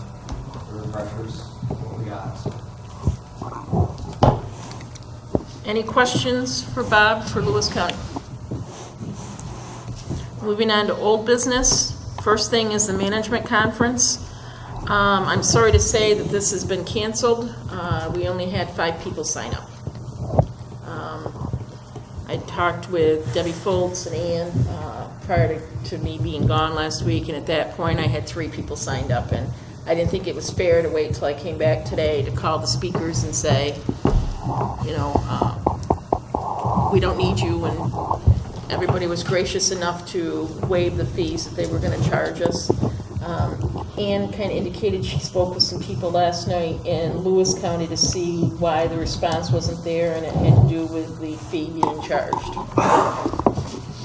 the refreshers, what we got. Any questions for Bob for Lewis County? Moving on to old business. First thing is the management conference. I'm sorry to say that this has been canceled. We only had 5 people sign up. I talked with Debbie Foltz and Ann prior to me being gone last week, and at that point I had 3 people signed up, and I didn't think it was fair to wait till I came back today to call the speakers and say, you know, we don't need you, and everybody was gracious enough to waive the fees that they were going to charge us. Ann kind of indicated she spoke with some people last night in Lewis County to see why the response wasn't there, and it had to do with the fee being charged.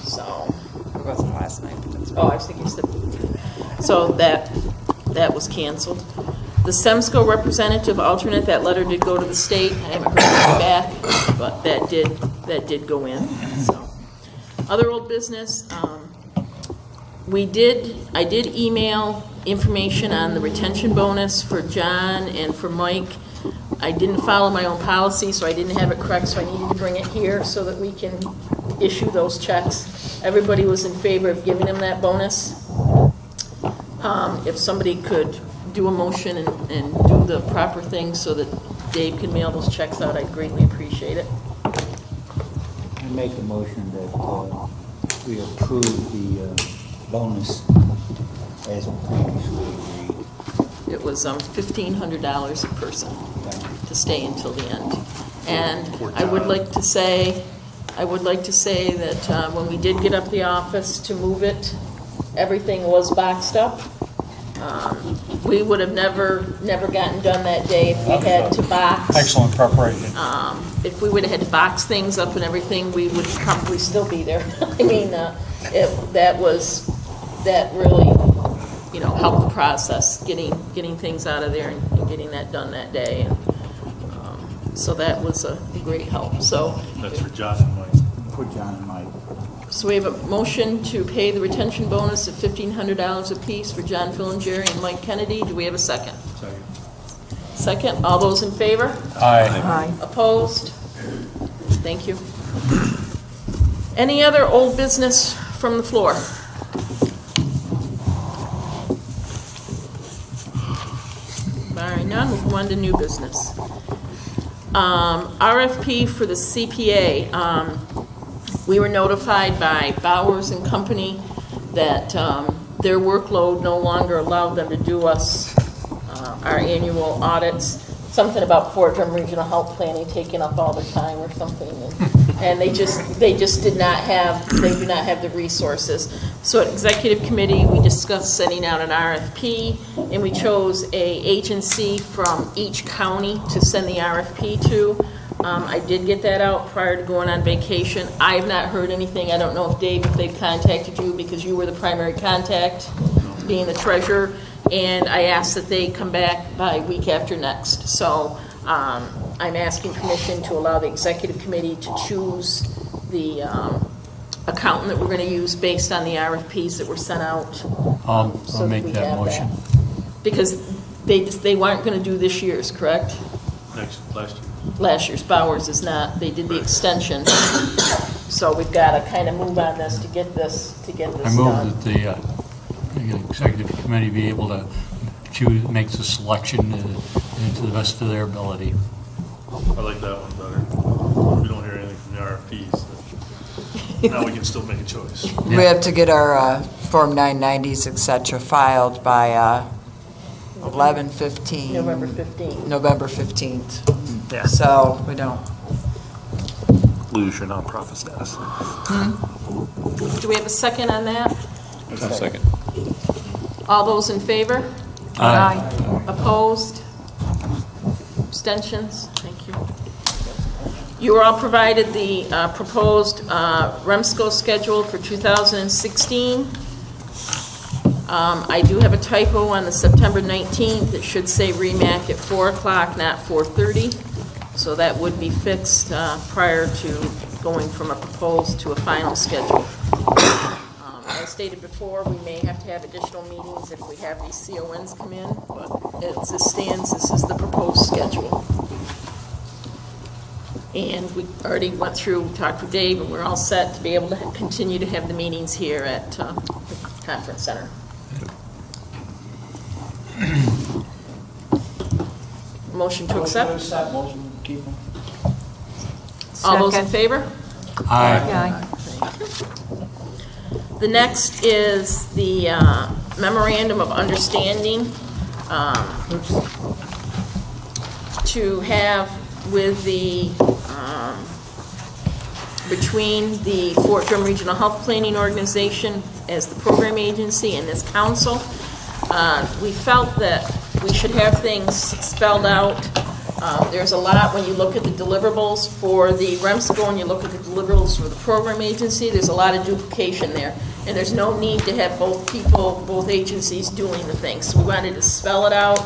So it wasn't last night. Oh, I was thinking you said. So that was canceled. The Remsco representative alternate, that letter did go to the state. I haven't heard anything back, but that did go in. So other old business. I did email information on the retention bonus for John and for Mike. I didn't follow my own policy, so I didn't have it correct, so I needed to bring it here so that we can issue those checks. Everybody was in favor of giving him that bonus. If somebody could do a motion and do the proper thing so that Dave can mail those checks out, I'd greatly appreciate it. I make a motion that we approve the bonus as previously agreed. It was $1,500 a person to stay until the end. And I would like to say that when we did get up the office to move it, everything was boxed up. We would have never gotten done that day if we had to box. Excellent preparation. If we would have had to box things up and everything, we would probably still be there. I mean, that really, help the process, getting things out of there and getting that done that day. And, so that was a great help. So that's for John and Mike. For John and Mike. So we have a motion to pay the retention bonus of $1,500 apiece for John Jerry and Mike Kennedy. Do we have a second? Second. Second. All those in favor? Aye. Opposed? Thank you. Any other old business from the floor? Barring none, we'll go on to new business. RFP for the CPA. We were notified by Bowers and Company that their workload no longer allowed them to do us our annual audits. Something about Fort Drum Regional Health Planning taking up all the time or something, and they just do not have the resources. So at Executive Committee, we discussed sending out an RFP, and we chose a agency from each county to send the RFP to. I did get that out prior to going on vacation. I have not heard anything. I don't know if Dave, if they've contacted you, because you were the primary contact, being the treasurer. And I asked that they come back by week after next. So I'm asking permission to allow the Executive Committee to choose the accountant that we're going to use based on the RFPs that were sent out. I'll make that motion. Because they weren't going to do this year's, correct? Last year. Last year's. Bowers is not. They did the extension. So we've got to kind of move on this to get this done. I move that the Executive Committee be able to choose, makes a selection to the best of their ability. I like that one better. We don't hear anything from the RFPs. Now we can still make a choice. Yeah. We have to get our Form 990s, et cetera, filed by 11/15. November 15th. November 15th. Yeah. So we don't lose your nonprofit status. Do we have a second on that? Second. All those in favor? Aye. Opposed? Abstentions? Thank you. You were all provided the proposed Remsco schedule for 2016. I do have a typo on the September 19th. It should say REMAC at 4 o'clock, not 4:30. So that would be fixed prior to going from a proposed to a final schedule. As stated before, we may have to have additional meetings if we have these CONs come in, but as it stands, this is the proposed schedule. And we already went through, talked with Dave, and we're all set to be able to continue to have the meetings here at the conference center. Motion to accept? Motion to keep them. All those in favor? Aye. The next is the memorandum of understanding to have with the between the Fort Drum Regional Health Planning Organization as the program agency and this council. We felt that we should have things spelled out. There's a lot when you look at the deliverables for the Remsco and you look at the deliverables for the program agency, there's a lot of duplication there. And there's no need to have both people, both agencies doing the things. So we wanted to spell it out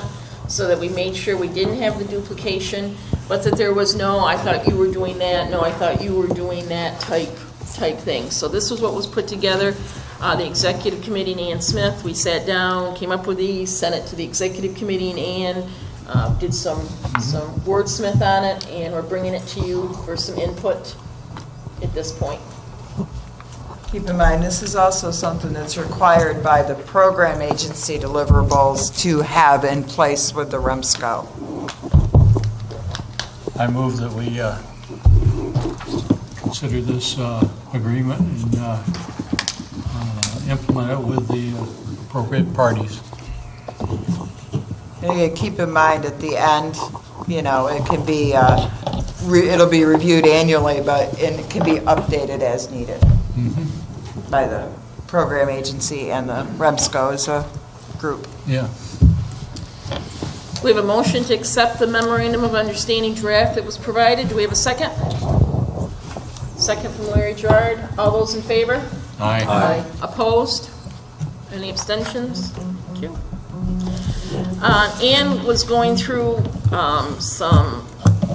so that we made sure we didn't have the duplication, but that there was no, I thought you were doing that, no, I thought you were doing that type thing. So this was what was put together. The Executive Committee and Ann Smith, we sat down, came up with these, sent it to the Executive Committee, and Ann did some wordsmith on it, and we're bringing it to you for some input at this point. keep in mind, this is also something that's required by the program agency deliverables to have in place with the Remsco. I move that we consider this agreement and implement it with the appropriate parties. And keep in mind at the end, you know, it can be, it'll be reviewed annually, but it can be updated as needed by the program agency and the Remsco as a group. Yeah. We have a motion to accept the memorandum of understanding draft that was provided. Do we have a second? Second from Larry Gerard. All those in favor? Aye. Opposed? Any abstentions? Thank you. Ann was going through some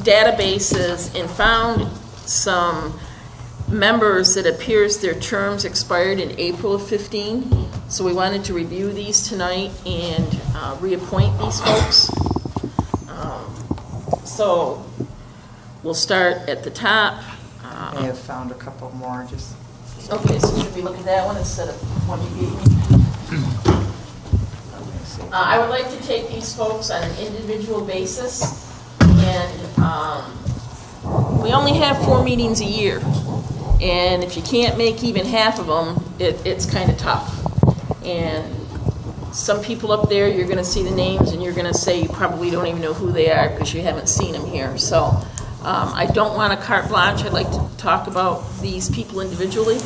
databases and found some members that appears their terms expired in April of 15. So we wanted to review these tonight and reappoint these folks. So we'll start at the top. I have found a couple more, just. Okay, so should we look at that one instead of one you gave me? I would like to take these folks on an individual basis, and we only have 4 meetings a year, and if you can't make even half of them, it's kind of tough. And some people up there, you're going to see the names, and you're going to say you probably don't even know who they are because you haven't seen them here. So I don't want a carte blanche. I'd like to talk about these people individually.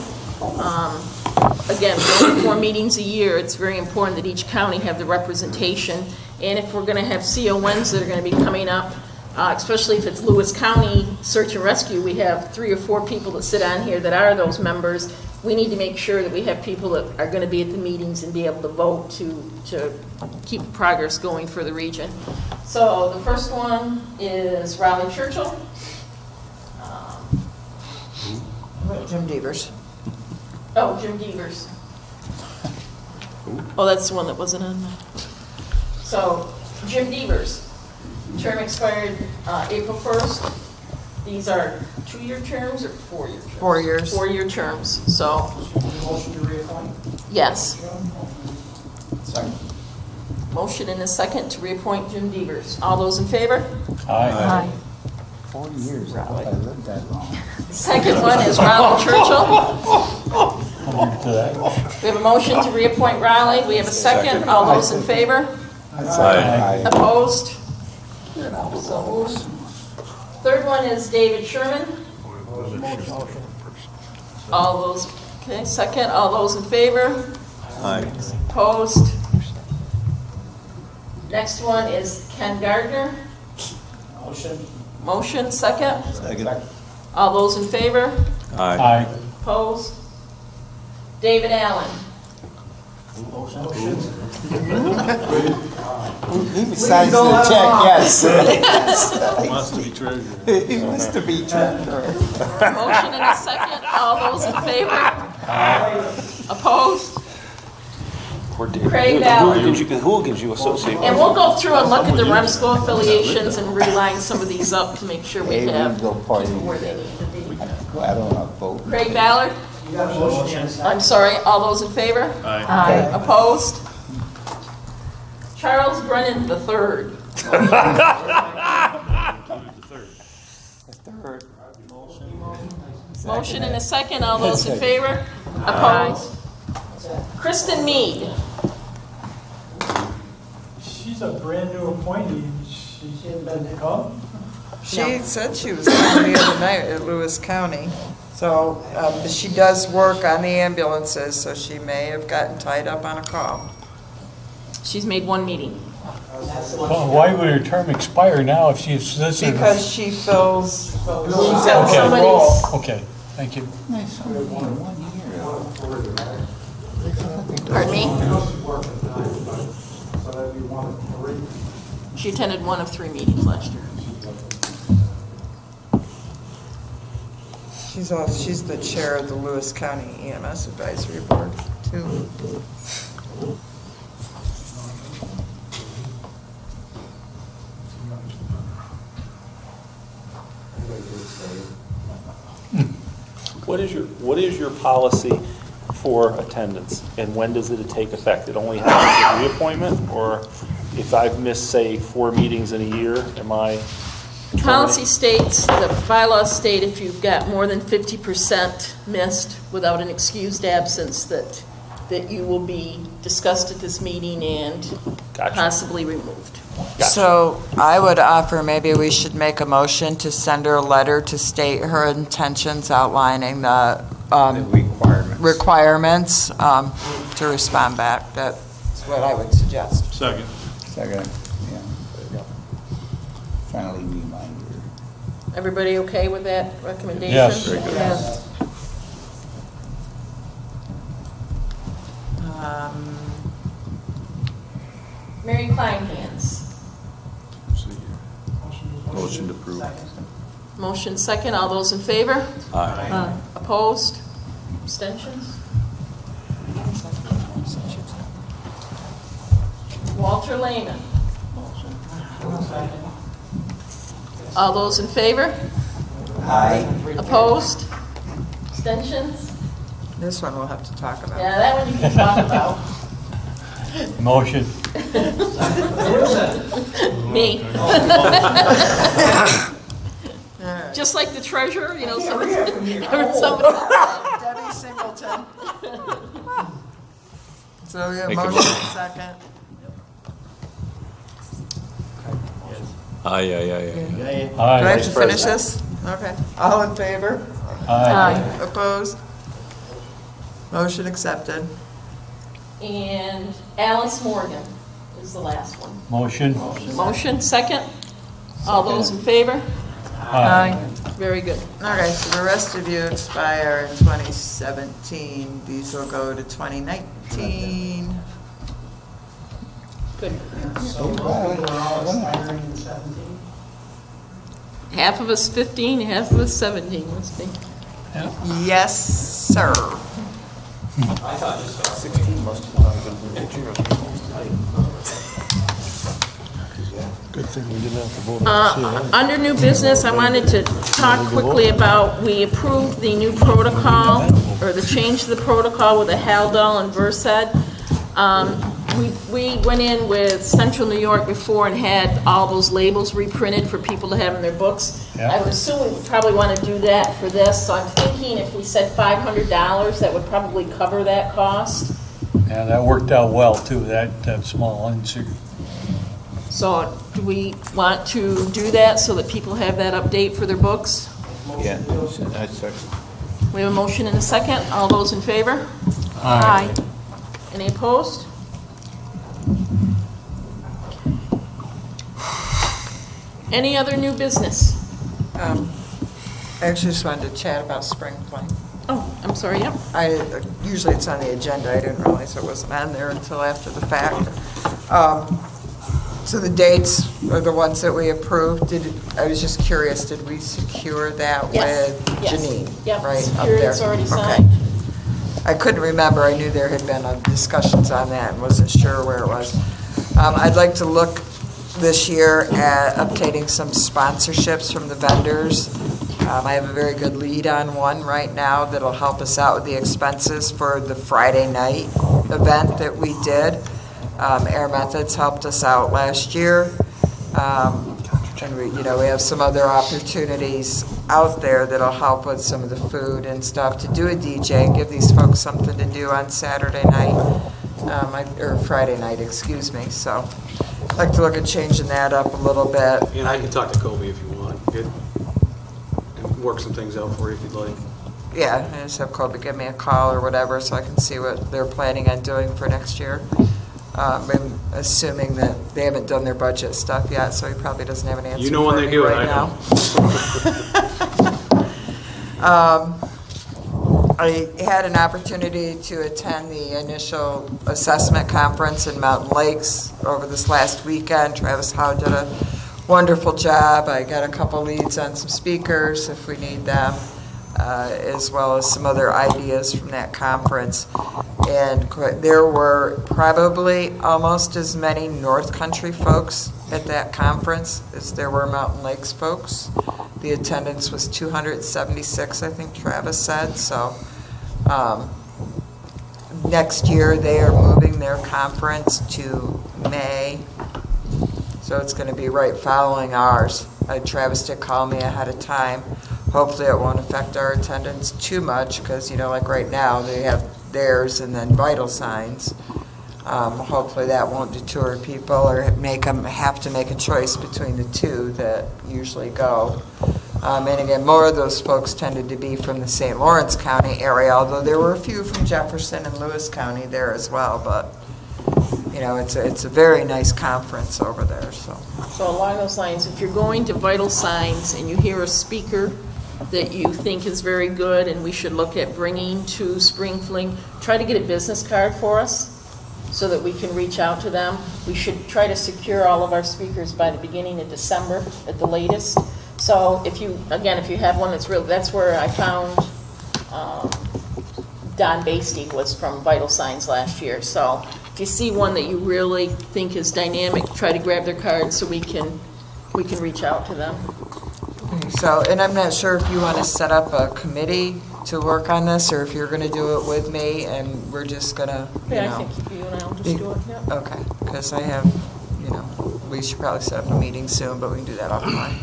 Again, we only 4 meetings a year. It's very important that each county have the representation. And if we're going to have CONs that are going to be coming up, especially if it's Lewis County Search and Rescue, we have 3 or 4 people that sit on here that are those members. We need to make sure that we have people that are going to be at the meetings and be able to vote to keep progress going for the region. So the first one is Raleigh Churchill. Jim Devers. Oh, Jim Devers. Oh, that's the one that wasn't on there. So, Jim Devers, term expired April 1st. These are 2-year terms or 4-year terms? 4 years. 4-year terms, so. Motion to reappoint? Yes. Second. Motion and a second to reappoint Jim Devers. All those in favor? Aye. 4 years, I thought I lived that long. Second one is Raleigh Churchill. Aye. We have a motion to reappoint Raleigh. We have a second. All those in favor? Aye. Opposed? So moved. Third one is David Sherman. All those, okay, second. All those in favor? Aye. Opposed? Next one is Ken Gardner. Motion. Motion, second. Second. All those in favor? Aye. Opposed? David Allen. Motion. He signs the check, yes. Wants to be treasurer. He wants to be treasurer. Motion and a second. All those in favor? Opposed? Craig Ballard. Hooligans you associate with. And we'll go through and look at the Remsco affiliations and reline some of these up to make sure we Hey, have we go party. people where they need to be. I don't know, vote. Craig Ballard? You got a motion and a second. I'm sorry, all those in favor? Aye. Opposed? Charles Brennan III. Third. Motion and a second, all those in favor? Opposed? Kristen Mead. She's a brand new appointee. She didn't come. She said she was coming the other night at Lewis County. So she does work on the ambulances, so she may have gotten tied up on a call. She's made 1 meeting. Well, why would her term expire now if she's this? Because she fills Got Okay. somebody's- Okay, thank you. Nice, only 1 year. Pardon me? She attended 1 of 3 meetings last year. She's the chair of the Lewis County EMS Advisory Board, too. What is your policy for attendance, and when does it take effect? It only happens at reappointment, or if I've missed, say, 4 meetings in a year, am I? Policy states, the bylaws state if you've got more than 50% missed without an excused absence, that you will be discussed at this meeting and Gotcha. possibly removed. Gotcha. So I would offer maybe we should make a motion to send her a letter to state her intentions outlining the requirements to respond back. That's what I would suggest. Second. Second, yeah. Friendly reminder. Everybody okay with that recommendation? Yes. Very good. Yes. Mary Kleinhans. Motion to approve. Motion second, all those in favor? Aye. Opposed? Abstentions? Walter Lehman. All those in favor? Aye. Opposed? Abstentions? This one we'll have to talk about. Yeah, that one you can talk about. Motion. Me. Just like the treasurer, you know, somebody. Debbie Singleton. So we have Make a motion motion. second. Aye. Do I Aye. have to finish this? Okay. All in favor? Aye. Opposed? Motion accepted. And Alice Morgan is the last one. Motion. Motion second. All those in favor? Aye. Very good. Okay, so the rest of you expire in 2017. These will go to 2019. Good. So most people are all expiring in 17. Half of us 15, half of us 17, must be. Yes, sir. I thought just 16 must have not Good thing we didn't have to vote on the Under new business, I wanted to talk quickly about, we approved the new protocol, or the change to the protocol with the Haldol and Versed. We went in with Central New York before and had all those labels reprinted for people to have in their books. Yeah. I would assume we would probably want to do that for this, so I'm thinking if we said $500, that would probably cover that cost. Yeah, that worked out well, too, that small insert. So do we want to do that so that people have that update for their books? Yeah, that's second. We have a motion and a second. All those in favor? Aye. Any opposed? Any other new business? I actually just wanted to chat about spring fling. Oh, I'm sorry, yep. Usually it's on the agenda. I didn't realize it wasn't on there until after the fact. So the dates are the ones that we approved. I was just curious, did we secure that Yes, with yes. Janine? Yep, Right, up secured, there? it's already Okay. signed. I couldn't remember. I knew there had been discussions on that and wasn't sure where it was. I'd like to look this year at obtaining some sponsorships from the vendors. I have a very good lead on one right now that'll help us out with the expenses for the Friday night event that we did. Air Methods helped us out last year. And we have some other opportunities out there that'll help with some of the food and stuff to do a DJ and give these folks something to do on Saturday night, or Friday night, excuse me. So I'd like to look at changing that up a little bit. And I can talk to Kobe if you want, and work some things out for you if you'd like. Yeah, I just have Colby give me a call or whatever so I can see what they're planning on doing for next year. I'm assuming that they haven't done their budget stuff yet, so he probably doesn't have an answer You know when for they me do it, right I now. I had an opportunity to attend the initial assessment conference in Mountain Lakes over this last weekend. Travis Howe did a wonderful job. I got a couple leads on some speakers if we need them, as well as some other ideas from that conference. And there were probably almost as many North Country folks at that conference as there were Mountain Lakes folks. The attendance was 276, I think Travis said. So next year they are moving their conference to May. So it's going to be right following ours. Travis did call me ahead of time. Hopefully it won't affect our attendance too much because, like right now they have theirs and then vital signs. Hopefully that won't deter people or make them have to make a choice between the two that usually go. And again, more of those folks tended to be from the St. Lawrence County area, although there were a few from Jefferson and Lewis County there as well. But it's a very nice conference over there. So along those lines, if you're going to Vital Signs and you hear a speaker that you think is very good and we should look at bringing to Spring Fling, try to get a business card for us. so that we can reach out to them. We should try to secure all of our speakers by the beginning of December at the latest. So if you have one that's where I found Don Basty was from Vital Signs last year. So if you see one that you really think is dynamic, try to grab their card so we can reach out to them. So, and I'm not sure if you want to set up a committee to work on this, or if you're going to do it with me, and we're just going to, I think you and I will just do it, yeah. Okay, because I have, we should probably set up a meeting soon, but we can do that offline.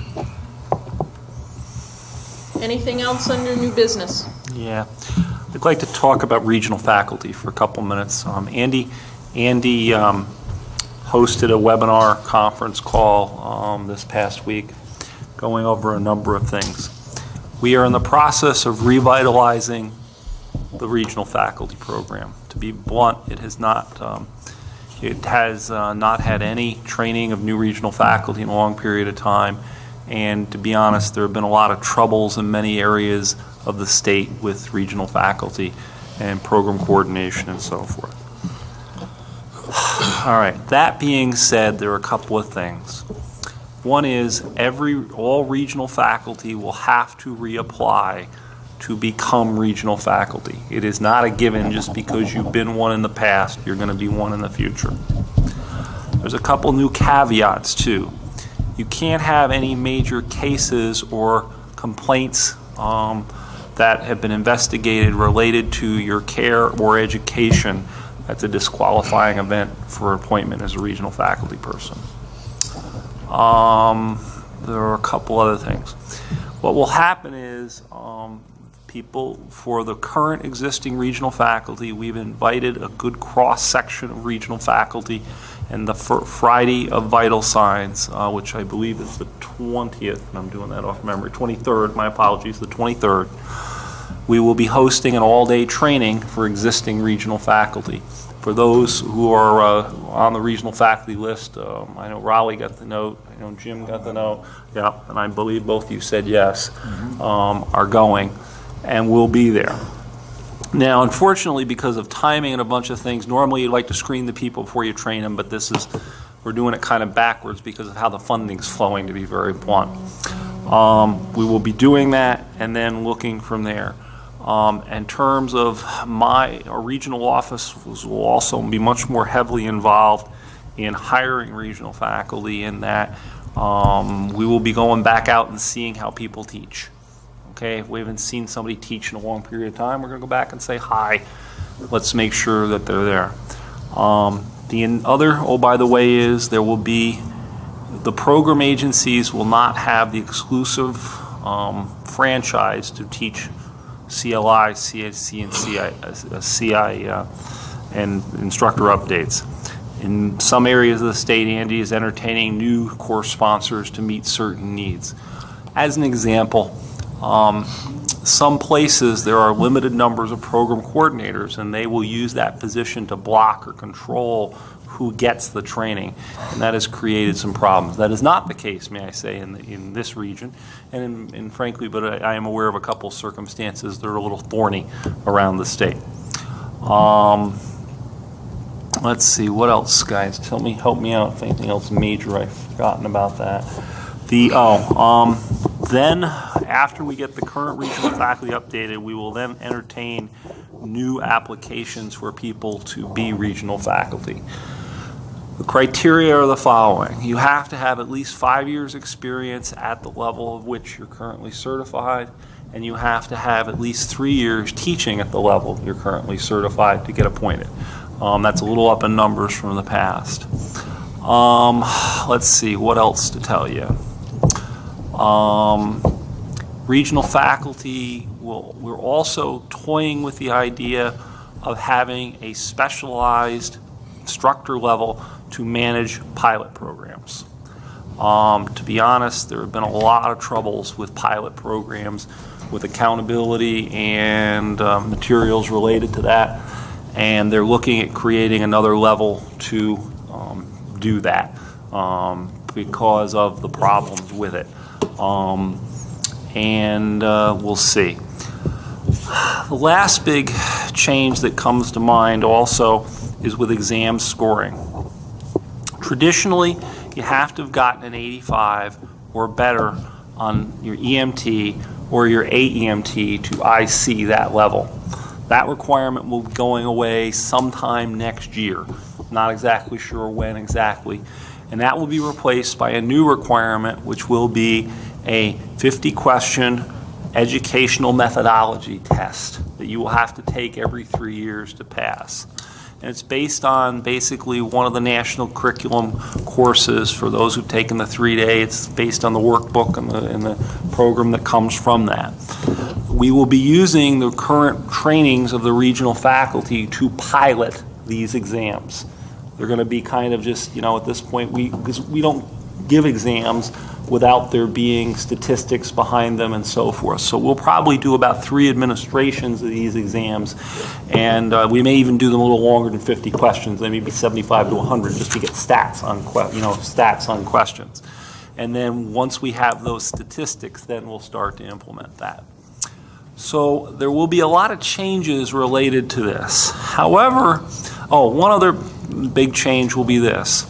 Anything else under new business? Yeah. I'd like to talk about regional faculty for a couple minutes. Andy hosted a webinar conference call this past week going over a number of things. We are in the process of revitalizing the regional faculty program. To be blunt, it has not had any training of new regional faculty in a long period of time, and to be honest, there have been a lot of troubles in many areas of the state with regional faculty and program coordination and so forth. All right, that being said, there are a couple of things. One is all regional faculty will have to reapply to become regional faculty. It is not a given just because you've been one in the past, you're going to be one in the future. There's a couple new caveats too. You can't have any major cases or complaints that have been investigated related to your care or education. That's a disqualifying event for appointment as a regional faculty person. There are a couple other things. What will happen is people, for the current existing regional faculty, we've invited a good cross-section of regional faculty, and the Friday of Vital Signs, which I believe is the 20th, and I'm doing that off memory, 23rd, my apologies, the 23rd, we will be hosting an all-day training for existing regional faculty. For those who are on the regional faculty list, I know Raleigh got the note, I know Jim got the note, yeah, and I believe both of you said yes, are going, and will be there. Now, unfortunately, because of timing and a bunch of things, normally you'd like to screen the people before you train them, but we're doing it kind of backwards because of how the funding's flowing, to be very blunt. We will be doing that and then looking from there. In terms of our regional office will also be much more heavily involved in hiring regional faculty, in that we will be going back out and seeing how people teach. Okay, if we haven't seen somebody teach in a long period of time, we're going to go back and say hi. Let's make sure that they're there. The other, by the way, is there will be, the program agencies will not have the exclusive franchise to teach CLI, CSC, and CI and instructor updates. In some areas of the state, Andy is entertaining new course sponsors to meet certain needs. As an example, some places there are limited numbers of program coordinators, and they will use that position to block or control who gets the training, and that has created some problems. That is not the case, may I say, in this region, and frankly, but I am aware of a couple circumstances that are a little thorny around the state. Let's see, what else, guys? Help me out if anything else major I've forgotten about that. Then, after we get the current regional faculty updated, we will then entertain new applications for people to be regional faculty. The criteria are the following. You have to have at least 5 years experience at the level of which you're currently certified, and you have to have at least 3 years teaching at the level you're currently certified to get appointed. That's a little up in numbers from the past. Let's see, what else to tell you? Regional faculty, we're also toying with the idea of having a specialized instructor level to manage pilot programs. To be honest, there have been a lot of troubles with pilot programs, with accountability and materials related to that, and they're looking at creating another level to do that because of the problems with it. We'll see. The last big change that comes to mind also is with exam scoring. Traditionally, you have to have gotten an 85 or better on your EMT or your AEMT to IC that level. That requirement will be going away sometime next year. Not exactly sure when exactly. And that will be replaced by a new requirement, which will be a 50-question educational methodology test that you will have to take every 3 years to pass. And it's based on basically one of the national curriculum courses for those who've taken the 3-day. It's based on the workbook and the program that comes from that. We will be using the current trainings of the regional faculty to pilot these exams. They're going to be kind of just, you know, at this point, because we don't give exams without there being statistics behind them and so forth. So we'll probably do about 3 administrations of these exams, and we may even do them a little longer than 50 questions. They may be 75 to 100 just to get stats on questions. And then once we have those statistics, then we'll start to implement that. So there will be a lot of changes related to this. However, one other big change will be this.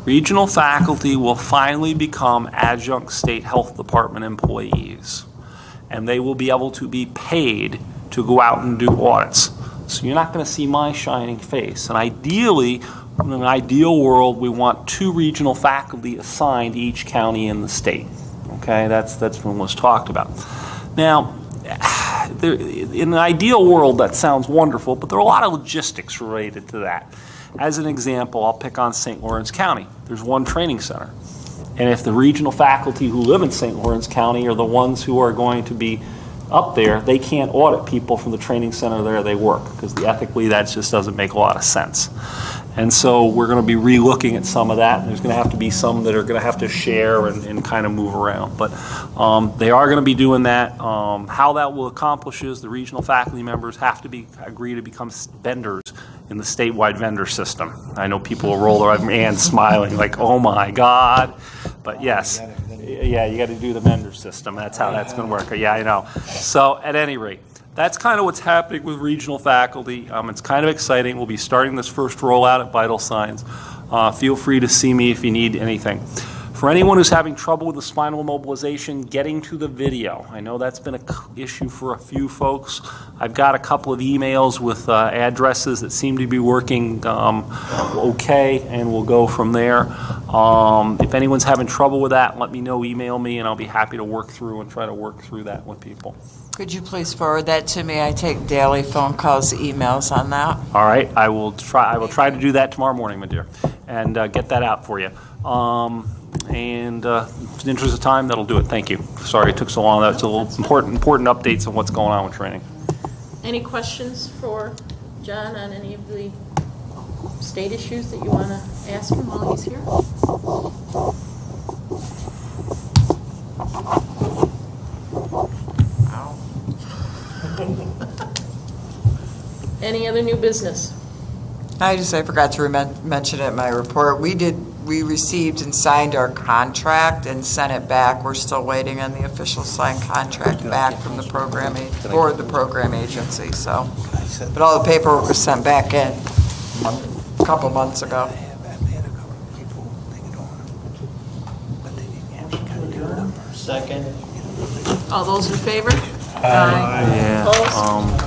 Regional faculty will finally become adjunct state health department employees, and they will be able to be paid to go out and do audits. So you're not going to see my shining face. And ideally, in an ideal world, we want 2 regional faculty assigned to each county in the state. Okay, that's what was talked about. Now, in an ideal world, that sounds wonderful, but there are a lot of logistics related to that. As an example, I'll pick on St. Lawrence County. There's 1 training center. And if the regional faculty who live in St. Lawrence County are the ones who are going to be up there, they can't audit people from the training center there they work, because ethically that just doesn't make a lot of sense. And so we're going to be re-looking at some of that. And there's going to have to be some that are going to have to share and kind of move around. But they are going to be doing that. How that will accomplish is the regional faculty members have to agree to become vendors in the statewide vendor system. I know people will roll their hands smiling like, oh my God. But yes, yeah, you got to do the vendor system. That's how that's going to work. Yeah, I know. So at any rate, that's kind of what's happening with regional faculty. It's kind of exciting. We'll be starting this first rollout at Vital Signs. Feel free to see me if you need anything. For anyone who's having trouble with the spinal immobilization, getting to the video. I know that's been an issue for a few folks. I've got a couple of emails with addresses that seem to be working okay, and we'll go from there. If anyone's having trouble with that, let me know, email me, and I'll be happy to work through and try to work through that with people. Could you please forward that to me? I take daily phone calls, emails on that. All right, I will try to do that tomorrow morning, my dear, and get that out for you. In the interest of time, that'll do it. Thank you. Sorry it took so long. That's a little important updates on what's going on with training. Any questions for John on any of the state issues that you want to ask him while he's here? Any other new business? I forgot to mention it in my report. We received and signed our contract and sent it back. We're still waiting on the official signed contract back from the program agency. So, but all the paperwork was sent back in a couple months ago. Second. All those in favor? Yeah. Opposed?